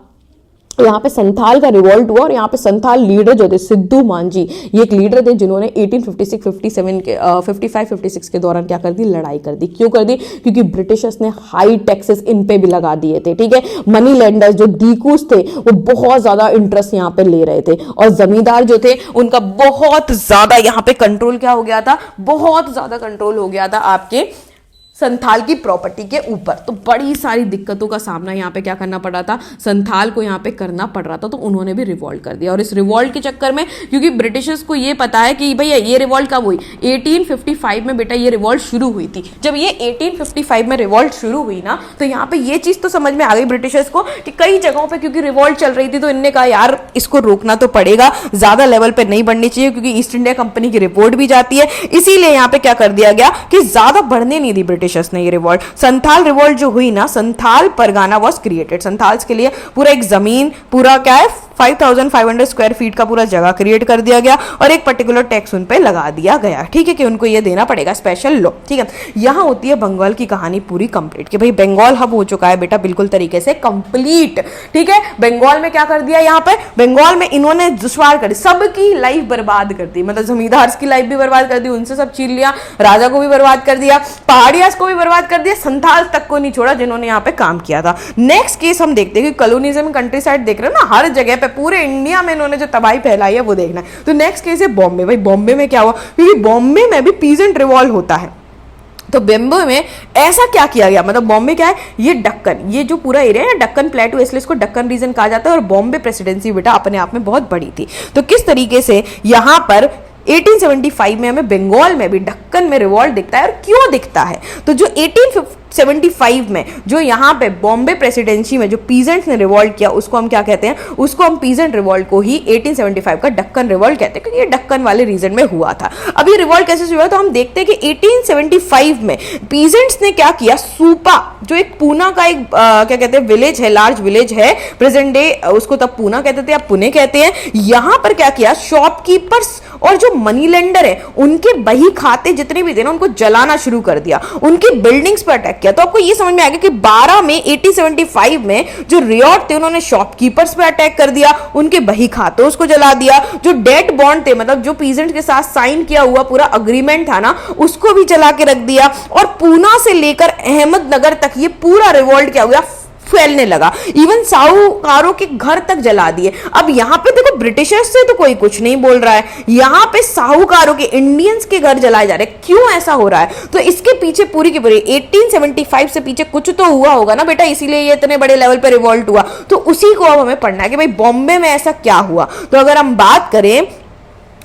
यहाँ पे संथाल का रिवॉल्ट हुआ और यहाँ पे संथाल लीडर जो थे सिद्धू मांझी, ये एक लीडर थे जिन्होंने 1856 के दौरान क्या कर दी, लड़ाई कर दी। क्यों कर दी, क्योंकि ब्रिटिशर्स ने हाई टैक्सेस इन पे भी लगा दिए थे। ठीक है, मनी लैंडर्स जो दीकूस थे वो बहुत ज्यादा इंटरेस्ट यहाँ पे ले रहे थे और जमींदार जो थे उनका बहुत ज्यादा यहाँ पे कंट्रोल क्या हो गया था, बहुत ज्यादा कंट्रोल हो गया था आपके संथाल की प्रॉपर्टी के ऊपर। तो बड़ी सारी दिक्कतों का सामना यहाँ पे क्या करना पड़ा था, संथाल को यहाँ पे करना पड़ रहा था। तो उन्होंने भी रिवॉल्ट कर दिया और इस रिवॉल्ट के चक्कर में, क्योंकि ब्रिटिशर्स को ये पता है कि भैया ये रिवॉल्ट कब हुई, 1855 में बेटा ये रिवॉल्ट शुरू हुई थी। जब ये 1855 में रिवॉल्ट शुरू हुई ना, तो यहाँ पे ये चीज तो समझ में आ गई ब्रिटिशर्स को कि कई जगहों पर क्योंकि रिवॉल्ट चल रही थी, तो इनने कहा यार इसको रोकना तो पड़ेगा, ज्यादा लेवल पर नहीं बढ़नी चाहिए, क्योंकि ईस्ट इंडिया कंपनी की रिपोर्ट भी जाती है। इसीलिए यहाँ पे क्या कर दिया गया कि ज्यादा बढ़ने नहीं दी ब्रिटिशर्स ने ये रिवॉल्ट। संथाल रिवॉल्ट जो हुई ना, Santhal Pargana was created. Santhals के लिए पूरा एक जमीन, पूरा क्या है 5500 स्क्वायर फीट का पूरा जगह क्रिएट कर दिया गया और एक पर्टिकुलर टैक्स उन पे लगा दिया गया। ठीक है, कि उनको ये देना पड़ेगा स्पेशल लॉ। ठीक है, यहां होती है बंगाल की कहानी पूरी कंप्लीट कि भाई बंगाल हब हो चुका है बेटा बिल्कुल तरीके से कंप्लीट। ठीक है, बंगाल में क्या कर दिया, यहाँ पे बंगाल में इन्होंने दुश्वार कर दी, सबकी लाइफ बर्बाद कर दी। मतलब जमींदार की लाइफ भी बर्बाद कर दी, उनसे सब छीन लिया, राजा को भी बर्बाद कर दिया, पहाड़ियास को भी बर्बाद कर दिया, संथाल तक को नहीं छोड़ा जिन्होंने यहाँ पे काम किया था। नेक्स्ट केस हम देखते हैं कि कॉलोनिज्म कंट्री साइड देख रहे हैं ना, हर जगह पे पूरे इंडिया में इन्होंने जो तबाही फैलाई है वो देखना है। तो नेक्स्ट केस है बॉम्बे। भाई बॉम्बे में क्या हुआ, क्योंकि बॉम्बे में भी पीजेंट रिवॉल्ट होता है। तो बॉम्बे में ऐसा क्या किया गया, मतलब बॉम्बे क्या है, ये डक्कन, ये जो पूरा एरिया है डक्कन प्लेटू, इसलिए इसको डक्कन रीजन कहा जाता है। और बॉम्बे प्रेसिडेंसी बेटा अपने आप में बहुत बड़ी थी। तो किस तरीके से यहां पर 1875 में हमें बंगाल में भी डक्कन में रिवॉल्ट दिखता है। और क्यों दिखता है, तो जो 1875 में जो यहाँ पे बॉम्बे प्रेसिडेंसी में जो पीजेंट्स ने रिवॉल्ट किया उसको हम क्या कहते हैं, उसको हम पीजेंट रिवॉल्ट को ही 1875 का डक्कन रिवॉल्ट कहते हैं, क्योंकि ये डक्कन वाले रीजन में हुआ था। अब ये रिवॉल्ट कैसे हुआ, तो हम देखते हैं कि 1875 में पीजेंट्स ने क्या किया, सूपा जो एक पूना का एक क्या कहते हैं विलेज है, लार्ज विलेज है प्रेजेंट डे, उसको तब पूना कहते थे, अब पुणे कहते हैं। यहां पर क्या किया, शॉपकीपर्स और जो मनी लेंडर है उनके बही खाते जितने भी थे ना उनको जलाना शुरू कर दिया, उनकी बिल्डिंग्स पर अटैक किया। तो आपको ये समझ में आएगा कि 12 में 1875 में जो रियॉट थे उन्होंने शॉपकीपर्स पे अटैक कर दिया, उनके बही खातों को जला दिया, जो डेट बॉन्ड थे मतलब जो पीजेंट के साथ साइन किया हुआ पूरा अग्रीमेंट था ना उसको भी जला के रख दिया, और पूना से लेकर अहमदनगर तक ये पूरा रिवॉल्ट क्या हुआ, फैलने लगा। इवन साहूकारों के घर तक जला दिए। अब यहां पे देखो ब्रिटिशर्स से तो कोई कुछ नहीं बोल रहा है, यहां पे साहूकारों के, इंडियंस के घर जलाए जा रहे हैं। क्यों ऐसा हो रहा है? तो इसके पीछे पूरी की पूरी 1875 से पीछे कुछ तो हुआ होगा ना बेटा, इसीलिए ये इतने बड़े लेवल पे रिवॉल्ट हुआ। तो उसी को अब हमें पढ़ना है कि भाई बॉम्बे में ऐसा क्या हुआ। तो अगर हम बात करें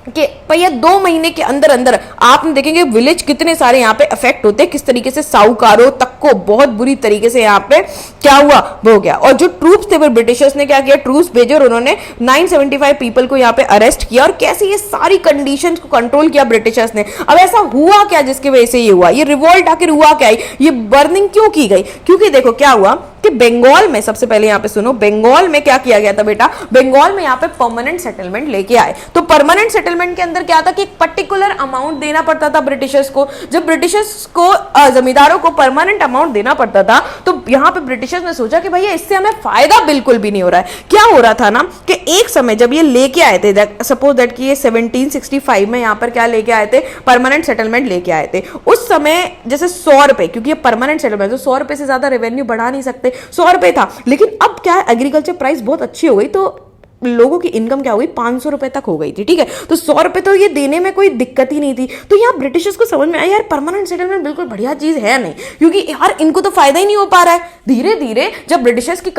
कि भैया 2 महीने के अंदर अंदर आपने देखेंगे विलेज कितने सारे यहाँ पे अफेक्ट होते हैं, किस तरीके से साहूकारों तक को बहुत बुरी तरीके से यहाँ पे क्या हुआ वो हो गया। और जो ट्रूप्स थे फिर ब्रिटिशर्स ने क्या किया, ट्रूप्स भेजे और उन्होंने 975 पीपल को यहाँ पे अरेस्ट किया, और कैसे ये सारी कंडीशंस को कंट्रोल किया ब्रिटिशर्स ने। अब ऐसा हुआ क्या जिसकी वजह से ये हुआ, ये रिवॉल्ट आखिर हुआ क्या, ये बर्निंग क्यों की गई? क्योंकि देखो क्या हुआ कि बंगाल में, सबसे पहले यहाँ पे सुनो, बंगाल में क्या किया गया था बेटा, बंगाल में यहाँ पे परमानेंट सेटलमेंट लेके आए। तो परमानेंट सेटलमेंट के अंदर क्या था कि एक पर्टिकुलर अमाउंट देना पड़ता था ब्रिटिशर्स को। जब ब्रिटिशर्स को जमींदारों को परमानेंट अमाउंट देना पड़ता था तो यहाँ पे ब्रिटिशर्स ने सोचा कि भैया इससे हमें फायदा बिल्कुल भी नहीं हो रहा है। क्या हो रहा था ना कि एक समय जब ये लेके आए थे, सपोज दैट कि ये 1765 में यहाँ पर क्या लेके आए थे, परमानेंट सेटलमेंट लेके आए थे। उस समय जैसे 100 रुपए, क्योंकि ये परमानेंट सेटलमेंट तो 100 रुपए से ज्यादा रेवेन्यू बढ़ा नहीं सकते, 100 रुपए था। लेकिन अब क्या है, एग्रीकल्चर प्राइस बहुत अच्छी हो गई तो लोगों की इनकम क्या हो गई, 500 रुपए तक हो गई थी। ठीक है, तो 100 रुपए तो ये देने में कोई दिक्कत ही नहीं थी। तो यहाँ ब्रिटिशर्स को समझ में आया यार परमानेंट सेटलमेंट बिल्कुल बढ़िया चीज है नहीं, क्योंकि यार इनको तो फायदा ही नहीं हो पा रहा है। धीरे धीरे जब ब्रिटिशर्स की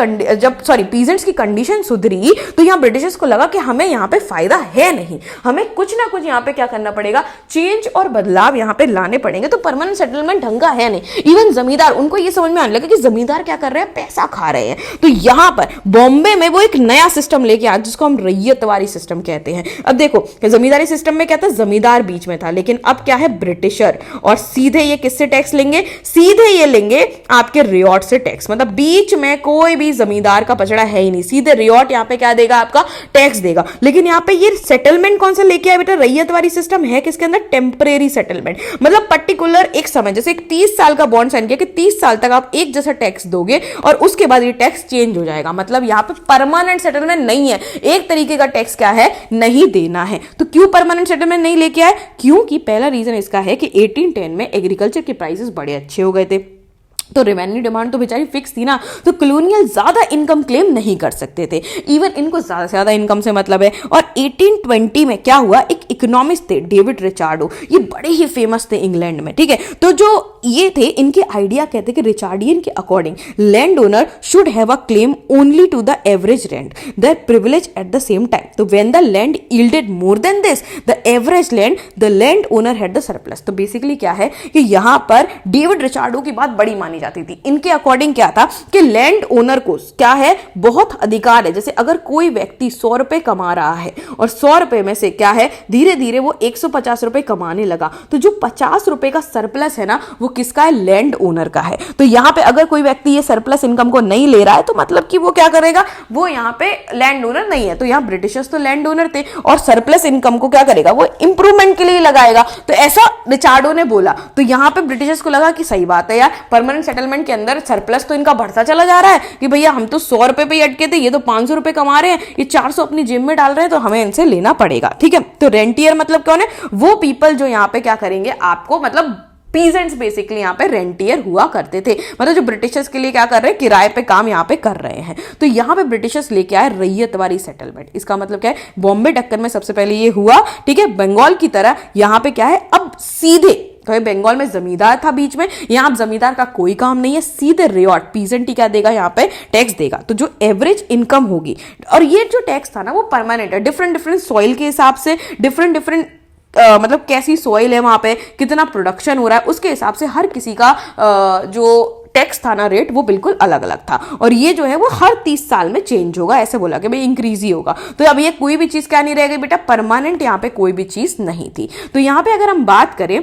पीजेंट्स की कंडीशन सुधरी तो यहाँ ब्रिटिशर्स को लगा कि हमें यहाँ पे फायदा है नहीं, हमें कुछ ना कुछ यहाँ पे क्या करना पड़ेगा, चेंज और बदलाव यहाँ पे लाने पड़ेंगे। तो परमानेंट सेटलमेंट ढंग का है नहीं। इवन जमींदार, उनको ये समझ में आने लगा कि जमींदार क्या कर रहे हैं, पैसा खा रहे हैं। तो यहाँ पर बॉम्बे में वो एक नया सिस्टम लेके आया जिसको हम रैयतवारी सिस्टम कहते हैं। अब देखो जमींदारी सिस्टम में क्या था, जमींदार बीच में था, लेकिन अब क्या है, ब्रिटिशर, और सीधे ये किससे टैक्स लेंगे, सीधे ये लेंगे आपके रियॉट से टैक्स। मतलब बीच में कोई भी जमींदार का पचड़ा है ही नहीं, सीधे रियॉट यहाँ पे क्या देगा, आपका टैक्स देगा। लेकिन यहाँ पे ये सेटलमेंट कौन सा लेके आया बेटा, रैयतवारी सिस्टम है किसके अंदर, टेम्परेरी सेटलमेंट। मतलब पर्टिकुलर एक समय, जैसे एक 30 साल का बॉन्ड साइन किया कि 30 साल तक आप एक जैसा टैक्स दोगे और उसके बाद ये टैक्स चेंज हो जाएगा। मतलब यहाँ पे परमानेंट सेटलमेंट नहीं है, एक तरीके का टैक्स क्या है, नहीं देना है। तो क्यों परमानेंट सेटलमेंट नहीं लेके आए, क्योंकि पहला रीजन इसका है कि 1810 में एग्रीकल्चर के प्राइसेस बड़े अच्छे हो गए थे, तो रेवेन्यू डिमांड तो बेचारी फिक्स थी ना, तो कॉलोनियल ज्यादा इनकम क्लेम नहीं कर सकते थे। इवन इनको ज्यादा से ज्यादा इनकम से मतलब है। और 1820 में क्या हुआ, एक इकोनॉमिस्ट थे डेविड रिचार्डो, ये बड़े ही फेमस थे इंग्लैंड में। ठीक है, तो जो ये थे, इनके आइडिया कहते कि रिचार्डियन के according land owner should have a claim only to the average rent, the privilege at the same time. तो when the land yielded more than this the average land, the land owner had the surplus. तो बेसिकली क्या है कि यहां पर डेविड रिचार्डो की बात बड़ी मानी जाती थी। इनके अकॉर्डिंग क्या था कि लैंड ओनर को क्या है, बहुत अधिकार है। जैसे अगर कोई व्यक्ति 100 रुपए कमा रहा है और 100 रुपए में से क्या है, धीरे धीरे वो 150 रुपए कमाने लगा, तो जो 50 रुपए का सरप्लस है ना, वो किसका है, लैंड ओनर का है। तो यहां पे अगर कोई व्यक्ति ये सरप्लस इनकम को नहीं ले रहा है तो मतलब कि वो क्या करेगा, वो यहां पे लैंड ओनर नहीं है। तो यहां ब्रिटिशर्स तो लैंड ओनर थे और सरप्लस इनकम को क्या करेगा, वो इंप्रूवमेंट के लिए लगाएगा। तो ऐसा रिचार्डो ने बोला। तो यहां पे ब्रिटिशर्स को लगा कि सही बात है यार, परमानेंट सेटलमेंट के अंदर सरप्लस तो इनका बढ़ता चला जा रहा है कि भैया हम तो 100 रुपए पे ही अटके थे, ये तो 500 रुपए कमा रहे हैं, ये 400 अपनी जेब में डाल रहे हैं, तो हमें इनसे लेना पड़ेगा। ठीक है, तो रेंटियर मतलब कौन है, वो पीपल जो यहाँ पे क्या करेंगे आपको, मतलब पीजेंट्स बेसिकली यहाँ पे रेंटियर हुआ करते थे। मतलब जो ब्रिटिशर्स के लिए क्या कर रहे हैं, किराए पे काम यहाँ पे कर रहे हैं। तो यहाँ पे ब्रिटिशर्स लेके आए रैयतवारी सेटलमेंट। इसका मतलब क्या है, बॉम्बे डक्कन में सबसे पहले ये हुआ। ठीक है, बंगाल की तरह यहाँ पे क्या है, अब सीधे तो बंगाल में जमींदार था बीच में, यहाँ जमींदार का कोई काम नहीं है, सीधे रियॉट पीजेंट ही क्या देगा, यहाँ पे टैक्स देगा। तो जो एवरेज इनकम होगी, और ये जो टैक्स था ना वो परमानेंट है, डिफरेंट डिफरेंट सॉइल के हिसाब से, डिफरेंट डिफरेंट मतलब कैसी सॉइल है वहां पे, कितना प्रोडक्शन हो रहा है, उसके हिसाब से हर किसी का जो टैक्स था ना रेट, वो बिल्कुल अलग अलग था। और ये जो है वो हर 30 साल में चेंज होगा, ऐसे बोला कि भाई इंक्रीज ही होगा। तो अब ये कोई भी चीज क्या नहीं रहेगी बेटा, परमानेंट यहाँ पे कोई भी चीज नहीं थी। तो यहाँ पे अगर हम बात करें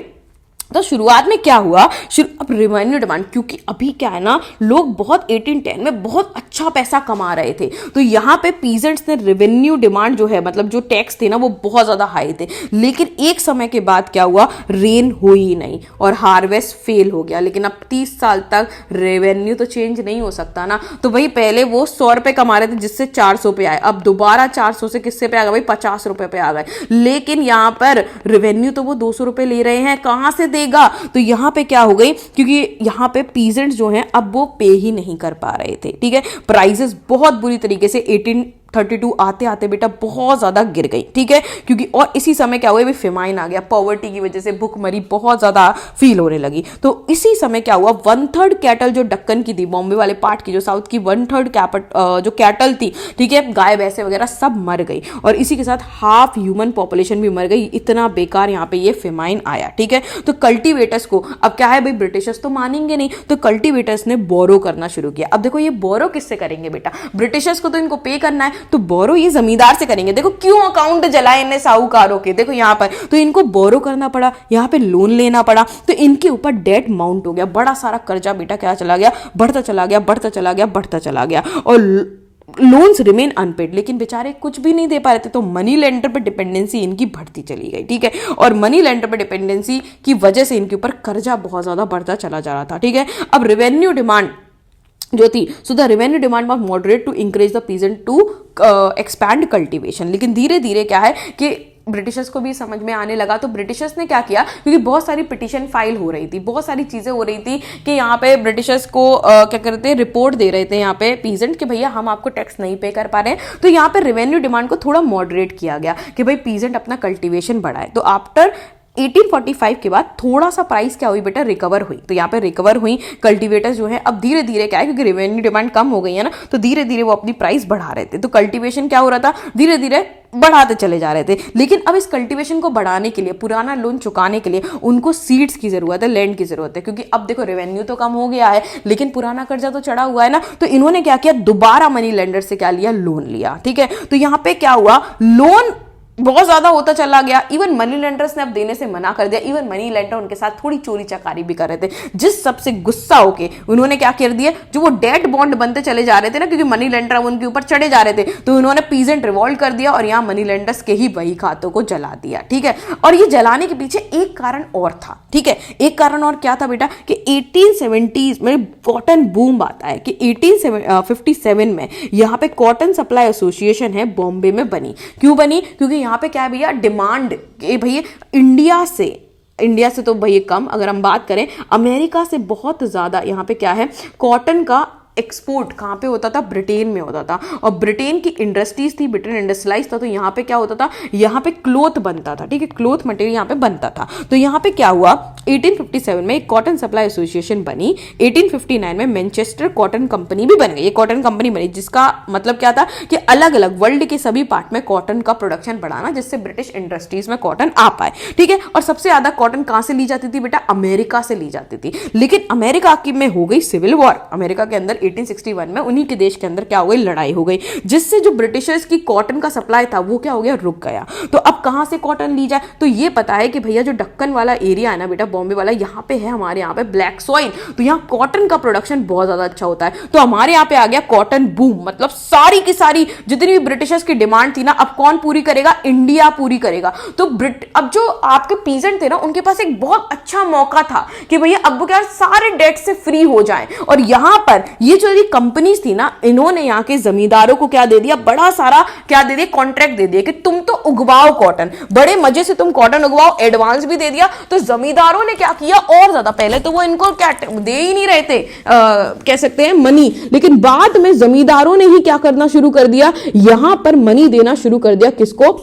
तो शुरुआत में क्या हुआ, अब रेवेन्यू डिमांड, क्योंकि अभी क्या है ना, लोग बहुत 1810 में बहुत अच्छा पैसा कमा रहे थे, तो यहाँ पे पीजेंट्स ने रेवेन्यू डिमांड जो है, मतलब जो टैक्स थे ना वो बहुत ज्यादा हाई थे। लेकिन एक समय के बाद क्या हुआ, रेन हुई ही नहीं और हार्वेस्ट फेल हो गया। लेकिन अब 30 साल तक रेवेन्यू तो चेंज नहीं हो सकता ना, तो वही पहले वो 100 रुपए कमा रहे थे जिससे 400 पे आए, अब दोबारा 400 से किससे पे आ गए भाई, 50 रुपए पे आ गए। लेकिन यहाँ पर रेवेन्यू तो वो 200 रुपए ले रहे हैं, कहां से देगा। तो यहां पे क्या हो गई, क्योंकि यहां पे पीजेंट्स जो हैं अब वो पे ही नहीं कर पा रहे थे, ठीक है। प्राइसेस बहुत बुरी तरीके से 1832 आते आते बेटा बहुत ज्यादा गिर गई, ठीक है, क्योंकि और इसी समय क्या हुआ, फेमाइन आ गया, पॉवर्टी की वजह से भूखमरी बहुत ज्यादा फील होने लगी। तो इसी समय क्या हुआ, 1/3 कैटल जो दक्कन की थी, बॉम्बे वाले पार्ट की, जो साउथ की 1/3 जो कैटल थी, ठीक है, गाय भैंसे वगैरह सब मर गई, और इसी के साथ हाफ ह्यूमन पॉपुलेशन भी मर गई। इतना बेकार यहाँ पे ये फेमाइन आया, ठीक है। तो कल्टीवेटर्स को अब क्या है भाई, ब्रिटिशर्स तो मानेंगे नहीं, तो कल्टीवेटर्स ने बोरो करना शुरू किया। अब देखो ये बोरो किससे करेंगे बेटा, ब्रिटिशर्स को तो इनको पे करना है, तो बोरो ये जमींदार से करेंगे। देखो क्यों अकाउंट जलाए इन्हें साहूकारों के, देखो यहाँ पर, तो इनको बोरो करना पड़ा, यहाँ पे लोन लेना पड़ा, तो इनके ऊपर डेट माउंट हो गया, बड़ा सारा कर्जा बेटा क्या चला गया, बढ़ता चला गया, बढ़ता चला गया, बढ़ता चला गया, और लोन्स रिमेन अनपेड। लेकिन बेचारे कुछ भी नहीं दे पा रहे थे, तो मनी लेंडर पर डिपेंडेंसी इनकी बढ़ती चली गई, ठीक है, और मनी लेंडर पर डिपेंडेंसी की वजह से इनके ऊपर कर्जा बहुत ज्यादा बढ़ता चला जा रहा था, ठीक है। अब रेवेन्यू डिमांड जो थी, so the revenue demand was moderate to encourage the peasant to expand cultivation. लेकिन धीरे धीरे क्या है कि ब्रिटिशर्स को भी समझ में आने लगा, तो ब्रिटिशर्स ने क्या किया, क्योंकि बहुत सारी पिटीशन फाइल हो रही थी, बहुत सारी चीजें हो रही थी कि यहाँ पे ब्रिटिशर्स को क्या करते हैं, रिपोर्ट दे रहे थे यहाँ पे पीजेंट कि भैया हम आपको टैक्स नहीं पे कर पा रहे हैं। तो यहाँ पे रेवेन्यू डिमांड को थोड़ा मॉडरेट किया गया कि भाई पीजेंट अपना कल्टीवेशन बढ़ाए। तो आफ्टर 1845 के बाद थोड़ा सा प्राइस क्या हुई बेटा, रिकवर हुई। तो यहाँ पे रिकवर हुई, कल्टीवेटर्स जो है अब धीरे धीरे क्या है, क्योंकि रेवेन्यू डिमांड कम हो गई है ना, तो धीरे धीरे वो अपनी प्राइस बढ़ा रहे थे। तो कल्टीवेशन क्या हो रहा था, धीरे धीरे बढ़ाते चले जा रहे थे। लेकिन अब इस कल्टीवेशन को बढ़ाने के लिए, पुराना लोन चुकाने के लिए उनको सीड्स की जरूरत है, लैंड की जरूरत है, क्योंकि अब देखो रेवेन्यू तो कम हो गया है लेकिन पुराना कर्जा तो चढ़ा हुआ है ना। तो इन्होंने क्या किया, दोबारा मनी लेंडर से क्या लिया, लोन लिया, ठीक है। तो यहाँ पे क्या हुआ, लोन बहुत ज्यादा होता चला गया। इवन मनी लेंडर्स ने अब देने से मना कर दिया, इवन मनी लेंडर उनके साथ थोड़ी चोरी चकारी भी कर रहे थे, जिस सबसे गुस्सा होके उन्होंने क्या कर दिया, जो वो डेट बॉन्ड बनते चले जा रहे थे ना, क्योंकि मनी लेंडर अब उनके ऊपर चढ़े जा रहे थे, तो उन्होंने पीजेंट रिवॉल्ट कर दिया और यहाँ मनी लेंडर्स के ही वही खातों को जला दिया, ठीक है। और ये जलाने के पीछे एक कारण और था, ठीक है, एक कारण और क्या था बेटा, कि 1870s में कॉटन बूम आता है, कि 1857 में यहाँ पे कॉटन सप्लाई एसोसिएशन है बॉम्बे में बनी। क्यों बनी, क्योंकि यहाँ पे क्या है भैया, डिमांड भैया इंडिया से तो भैया कम, अगर हम बात करें अमेरिका से बहुत ज्यादा यहाँ पे क्या है, कॉटन का एक्सपोर्ट कहाँ पे होता था, ब्रिटेन में होता था, और ब्रिटेन की इंडस्ट्रीज थी, ब्रिटेन इंडस्ट्रियलाइज था, तो यहाँ पे क्या होता था, यहाँ पे क्लोथ बनता था, ठीक है, क्लोथ मटेरियल यहाँ पे बनता था। तो यहाँ पे क्या हुआ, 1857 में एक कॉटन सप्लाई एसोसिएशन बनी, 1859 में मैनचेस्टर कॉटन कंपनी भी बन गई। ये कॉटन कंपनी बनी जिसका मतलब क्या था कि अलग अलग वर्ल्ड के सभी पार्ट में कॉटन का प्रोडक्शन बढ़ाना, जिससे ब्रिटिश इंडस्ट्रीज में कॉटन आ पाए, ठीक है। और सबसे ज्यादा कॉटन कहां से ली जाती थी बेटा, अमेरिका से ली जाती थी। लेकिन अमेरिका की में हो गई सिविल वॉर, अमेरिका के अंदर 1861 में उन्हीं के देश के अंदर क्या हो गई, लड़ाई हो गई, जिससे जो ब्रिटिशर्स की कॉटन का सप्लाई था वो क्या हो गया, रुक गया। तो अब कहां से कॉटन ली जाए, तो ये पता है कि भैया जो दक्कन वाला एरिया है ना बेटा, बॉम्बे वाला, यहाँ पे है हमारे यहाँ पे ब्लैक सॉइल, तो यहाँ कॉटन का प्रोडक्शन बहुत ज्यादा अच्छा होता है। तो हमारे यहाँ पे आ गया कॉटन बूम, मतलब सारी की सारी जितनी भी ब्रिटिशर्स की डिमांड थी ना, अब कौन पूरी करेगा, इंडिया पूरी करेगा। तो अब जो आपके पीजेंट थे ना, उनके पास एक बहुत अच्छा मौका था कि भैया अब वो क्या सारे डेट से फ्री हो जाएं। और यहां पर ये जो कंपनीज थी ना, इन्होंने यहाँ के जमींदारों को क्या दे दिया, बड़ा सारा क्या दे दिया, कॉन्ट्रैक्ट दे दिया कि तुम तो उगवाओ कॉटन, बड़े मजे से तुम कॉटन उगवाओ, एडवांस भी दे दिया। तो जमींदारों ने क्या किया, और ज्यादा, पहले तो वो इनको क्या दे ही नहीं रहे थे, कह सकते हैं मनी, लेकिन बाद में जमींदारों ने ही क्या करना शुरू कर दिया, यहां पर मनी देना शुरू कर दिया, किसको,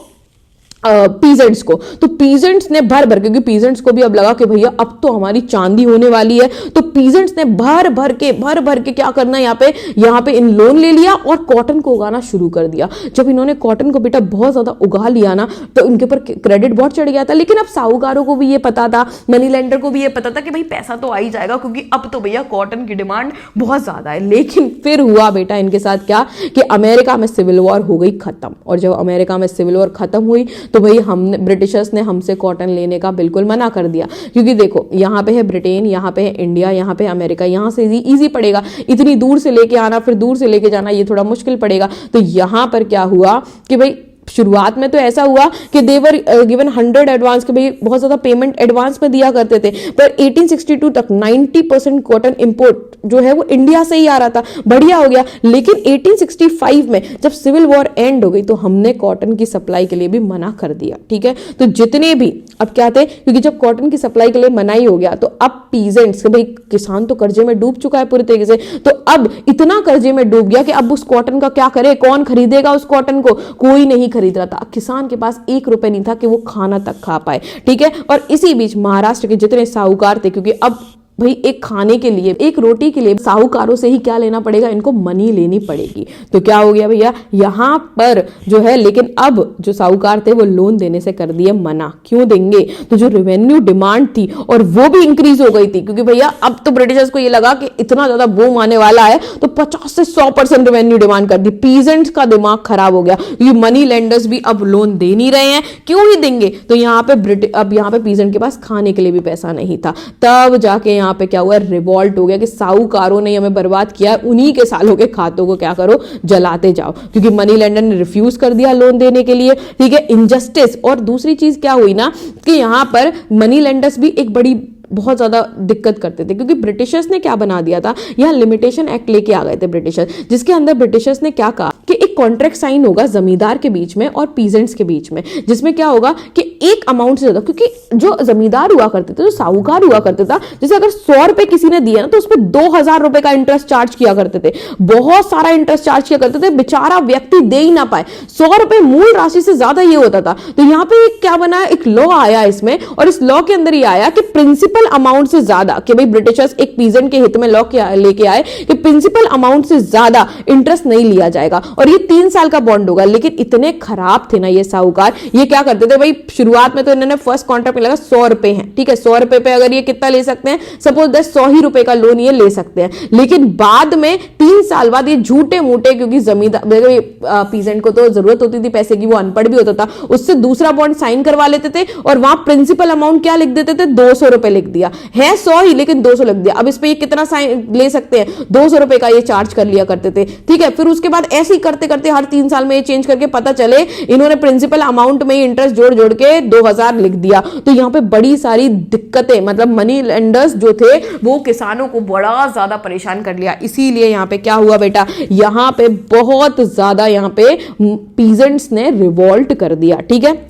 पीजेंट्स को। तो पीजेंट्स ने भर भर, क्योंकि पीजेंट्स को भी अब लगा कि भैया अब तो हमारी चांदी होने वाली है, तो पीजेंट्स ने भर भर के क्या करना, यहाँ पे इन लोन ले लिया और कॉटन को उगाना शुरू कर दिया। जब इन्होंने कॉटन को बेटा बहुत ज्यादा उगा लिया ना, तो इनके ऊपर क्रेडिट बहुत चढ़ गया था। लेकिन अब साहूकारों को भी ये पता था, मनी लेंडर को भी ये पता था कि भाई पैसा तो आ ही जाएगा, क्योंकि अब तो भैया कॉटन की डिमांड बहुत ज्यादा है। लेकिन फिर हुआ बेटा इनके साथ क्या, कि अमेरिका में सिविल वॉर हो गई खत्म, और जब अमेरिका में सिविल वॉर खत्म हुई तो भाई हमने ब्रिटिशर्स ने हमसे कॉटन लेने का बिल्कुल मना कर दिया, क्योंकि देखो यहाँ पे है ब्रिटेन, यहाँ पे है इंडिया, यहाँ पे है अमेरिका, यहाँ से इजी पड़ेगा, इतनी दूर से लेके आना फिर दूर से लेके जाना ये थोड़ा मुश्किल पड़ेगा। तो यहाँ पर क्या हुआ कि भाई शुरुआत में तो ऐसा हुआ कि देवर गिवन 100 एडवांस के, भाई बहुत ज्यादा पेमेंट एडवांस में दिया करते थे, पर 1862 तक 90% कॉटन इंपोर्ट जो है वो इंडिया से ही आ रहा था, बढ़िया हो गया। लेकिन 1865 में जब सिविल वॉर एंड हो गई तो हमने कॉटन की सप्लाई के लिए भी मना कर दिया, ठीक है। तो जितने भी अब क्या थे, क्योंकि जब कॉटन की सप्लाई के लिए मना ही हो गया तो अब पीजेंट्स, भाई किसान तो कर्जे में डूब चुका है पूरी तरीके से, तो अब इतना कर्जे में डूब गया कि अब उस कॉटन का क्या करे, कौन खरीदेगा उस कॉटन को, कोई नहीं खरीद रहा था। किसान के पास 1 रुपए नहीं था कि वो खाना तक खा पाए, ठीक है। और इसी बीच महाराष्ट्र के जितने साहूकार थे, क्योंकि अब भाई एक खाने के लिए, एक रोटी के लिए साहूकारों से ही क्या लेना पड़ेगा, इनको मनी लेनी पड़ेगी। तो क्या हो गया भैया यहां पर जो है, लेकिन अब जो साहूकार थे वो लोन देने से कर दिए मना। क्यों देंगे, तो जो रेवेन्यू डिमांड थी और वो भी इंक्रीज हो गई थी, क्योंकि भैया अब तो ब्रिटिशर्स को ये लगा कि इतना ज्यादा बूम आने वाला है तो 50 से 100% रेवेन्यू डिमांड कर दी। पीजेंट्स का दिमाग खराब हो गया, ये मनी लेंडर्स भी अब लोन दे नहीं रहे हैं, क्यों ही देंगे। तो यहाँ पे अब यहाँ पे पीजेंट के पास खाने के लिए भी पैसा नहीं था। तब जाके यहाँ पे क्या हुआ, रिवॉल्ट हो गया कि साहूकारों ने हमें बर्बाद किया, उन्हीं के सालों के खातों को क्या करो, जलाते जाओ, क्योंकि मनी लेंडर ने रिफ्यूज कर दिया लोन देने के लिए, ठीक है। इनजस्टिस, और दूसरी चीज क्या हुई ना कि यहां पर मनी लेंडर्स भी एक बड़ी बहुत ज्यादा दिक्कत करते थे, क्योंकि ब्रिटिशर्स ने क्या बना दिया था, यहां लिमिटेशन एक्ट लेके आ गए थे ब्रिटिशर्स, जिसके अंदर ब्रिटिशर्स ने क्या कहा कि एक कॉन्ट्रैक्ट साइन होगा जमींदार के बीच में और पीजेंट्स के बीच में, जिसमें क्या होगा कि एक अमाउंट से ज्यादा, क्योंकि जो जमींदार हुआ करते थे, जो साहूकार हुआ करता था, जैसे अगर 100 रुपए किसी ने दिया ना तो उस पर 2000 रुपए का इंटरेस्ट चार्ज किया करते थे, बहुत सारा इंटरेस्ट चार्ज किया करते थे, बेचारा व्यक्ति दे ही ना पाए, 100 रुपए मूल राशि से ज्यादा ये होता था। तो यहाँ पे क्या बना, एक लॉ आया इसमें, और इस लॉ के अंदर ये आया कि प्रिंसिपल अमाउंट से ज्यादा, कि भाई ब्रिटिशर्स एक पीजेंट के हित में लॉ लेके आए कि प्रिंसिपल अमाउंट से ज्यादा इंटरेस्ट नहीं लिया जाएगा, और ये 3 साल का बॉन्ड होगा। लेकिन इतने खराब थे ना ये साहूकार, ये क्या करते थे भाई, शुरुआत में तो इन्होंने फर्स्ट कॉन्ट्रैक्ट में लगा 100 रुपए है, ठीक है, 100 रुपए पे अगर ये कितना ले सकते हैं, सपोज 100 ही रुपए का लोन ये ले सकते हैं, लेकिन बाद में 3 साल बाद ये झूठे मूठे, क्योंकि जमींदार पीजेंट को तो जरूरत होती थी पैसे की, वो अनपढ़ भी होता था, उससे दूसरा बॉन्ड साइन करवा लेते थे, और वहां प्रिंसिपल अमाउंट क्या लिख देते थे, 200 रुपए लिख दिया है, 100 ही लेकिन 200 लिख दिया। अब इस पे ये कितना साइन ले सकते हैं, 200 रुपए का ये चार्ज कर लिया करते थे, ठीक है। फिर उसके बाद ऐसे ही करते करते हर 3 साल में ये चेंज करके पता चले इन्होंने प्रिंसिपल अमाउंट में इंटरेस्ट जोड़ जोड़ के 2000 लिख दिया। तो यहाँ पे बड़ी सारी दिक्कतें, मतलब मनी लेंडर्स जो थे वो किसानों को बड़ा ज्यादा परेशान कर लिया। इसीलिए यहाँ पे क्या हुआ बेटा, यहाँ पे बहुत ज्यादा यहाँ पे पीजेंट्स ने रिवॉल्ट कर दिया, ठीक है,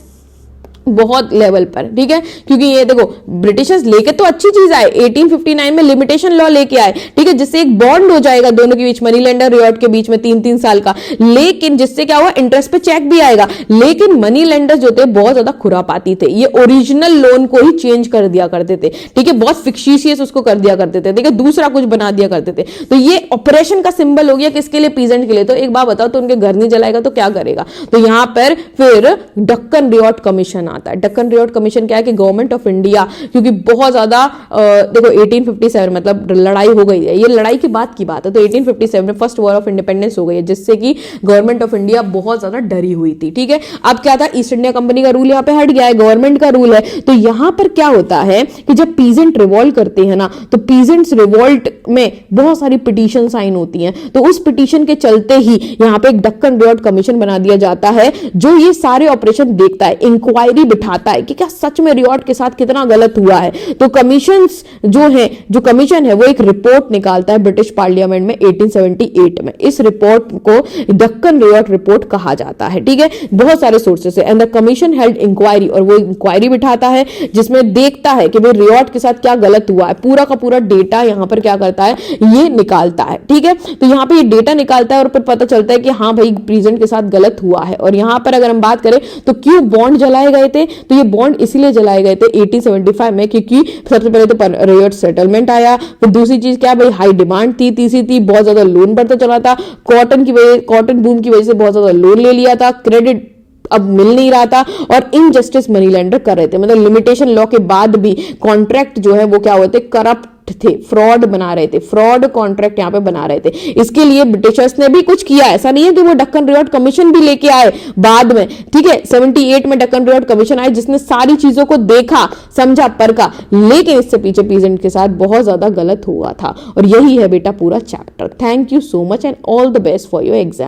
बहुत लेवल पर, ठीक है। क्योंकि ये देखो ब्रिटिशर्स लेके तो अच्छी चीज आए, 1859 में लिमिटेशन लॉ लेके आए, ठीक है, जिससे एक बॉन्ड हो जाएगा दोनों के बीच, मनी लेंडर रिवॉर्ड के बीच में 3-3 साल का, लेकिन जिससे क्या हुआ, इंटरेस्ट पे चेक भी आएगा। लेकिन मनी लेंडर्स जो थे बहुत ज्यादा खुरापाती थे, ये ओरिजिनल लोन को ही चेंज कर दिया करते थे, ठीक है, बहुत फिक्शिशियस उसको कर दिया करते थे, ठीक है, दूसरा कुछ बना दिया करते थे। तो ये ऑपरेशन का सिंबल हो गया किसके लिए, पीजेंट के लिए। तो एक बात बताओ, तो उनके घर नहीं जलाएगा तो क्या करेगा। तो यहां पर फिर डक्कन रिवॉर्ड कमीशन आता है। डक्कन रिवॉर्ड कमीशन क्या है कि गवर्नमेंट ऑफ इंडिया, क्योंकि बहुत ज्यादा देखो 1857 मतलब लड़ाई हो गई है, ये लड़ाई के बाद की बात है, तो 1857 में फर्स्ट वॉर ऑफ इंडिपेंडेंस हो गई है, जिससे कि गवर्नमेंट ऑफ इंडिया बहुत ज्यादा डरी हुई थी, ठीक है। अब क्या था, ईस्ट इंडिया कंपनी का रूल यहाँ पे हट गया है, गवर्नमेंट का रूल है। तो यहां पर क्या होता है कि जब पीजेंट रिवॉल्ट करते हैं ना, तो पीजेंट्स रिवॉल्ट में बहुत सारी पिटीशन साइन होती हैं, तो उस पिटीशन के चलते ही यहाँ पे एक डक्कन रिवॉर्ड कमीशन बना दिया जाता है, जो ये सारे ऑपरेशन देखता है, इंक्वायरी बिठाता है कि क्या सच में रिवॉर्ड के साथ कितना गलत हुआ है। तो कमीशंस जो कमीशन है वो एक रिपोर्ट निकालता है ब्रिटिश पार्लियामेंट में 1878 में। इस रिपोर्ट को डक्कन रिवॉर्ड रिपोर्ट कहा जाता है, ठीक है, बहुत सारे सोर्सेस है। And the commission held inquiry, और वो इंक्वायरी बिठाता है जिसमें देखता है कि भाई रिवॉर्ड के साथ क्या गलत हुआ है, पूरा का पूरा डेटा यहां पर क्या करता है, ये निकालता है, ठीक है। तो यहां पे ये डेटा निकालता है और फिर पता चलता है कि हाँ भाई प्रेजेंट के साथ गलत हुआ है। और यहां पर अगर हम बात करें तो क्यों बॉन्ड जलाए गए थे, तो ये बॉन्ड इसलिए जलाए गए थे 1875 में, क्योंकि सबसे पहले तो रिवर्स सेटलमेंट आया, फिर दूसरी चीज क्या भाई, हाई डिमांड थी, तीसरी थी बहुत ज्यादा लोन बढ़ता चला था, कॉटन बूम की वजह से बहुत ज्यादा लोन ले लिया था, क्रेडिट अब मिल नहीं रहा था, और इनजस्टिस मनी लेंडर कर रहे थे, मतलब लिमिटेशन लॉ के बाद भी कॉन्ट्रैक्ट जो है वो क्या होते, करप्ट
थे, फ्रॉड बना रहे थे, फ्रॉड कॉन्ट्रैक्ट यहाँ पे बना रहे थे। इसके लिए ब्रिटिशर्स ने भी कुछ किया, ऐसा नहीं है कि वो डक्कन रिवॉर्ड कमीशन भी लेके आए बाद में, ठीक है। 78 में डक्कन रिवॉर्ड कमीशन आए जिसने सारी चीजों को देखा, समझा, परखा, लेकिन इससे पीछे पीजेंट के साथ बहुत ज्यादा गलत हुआ था। और यही है बेटा पूरा chapter. Thank you so much and all the best for your exam.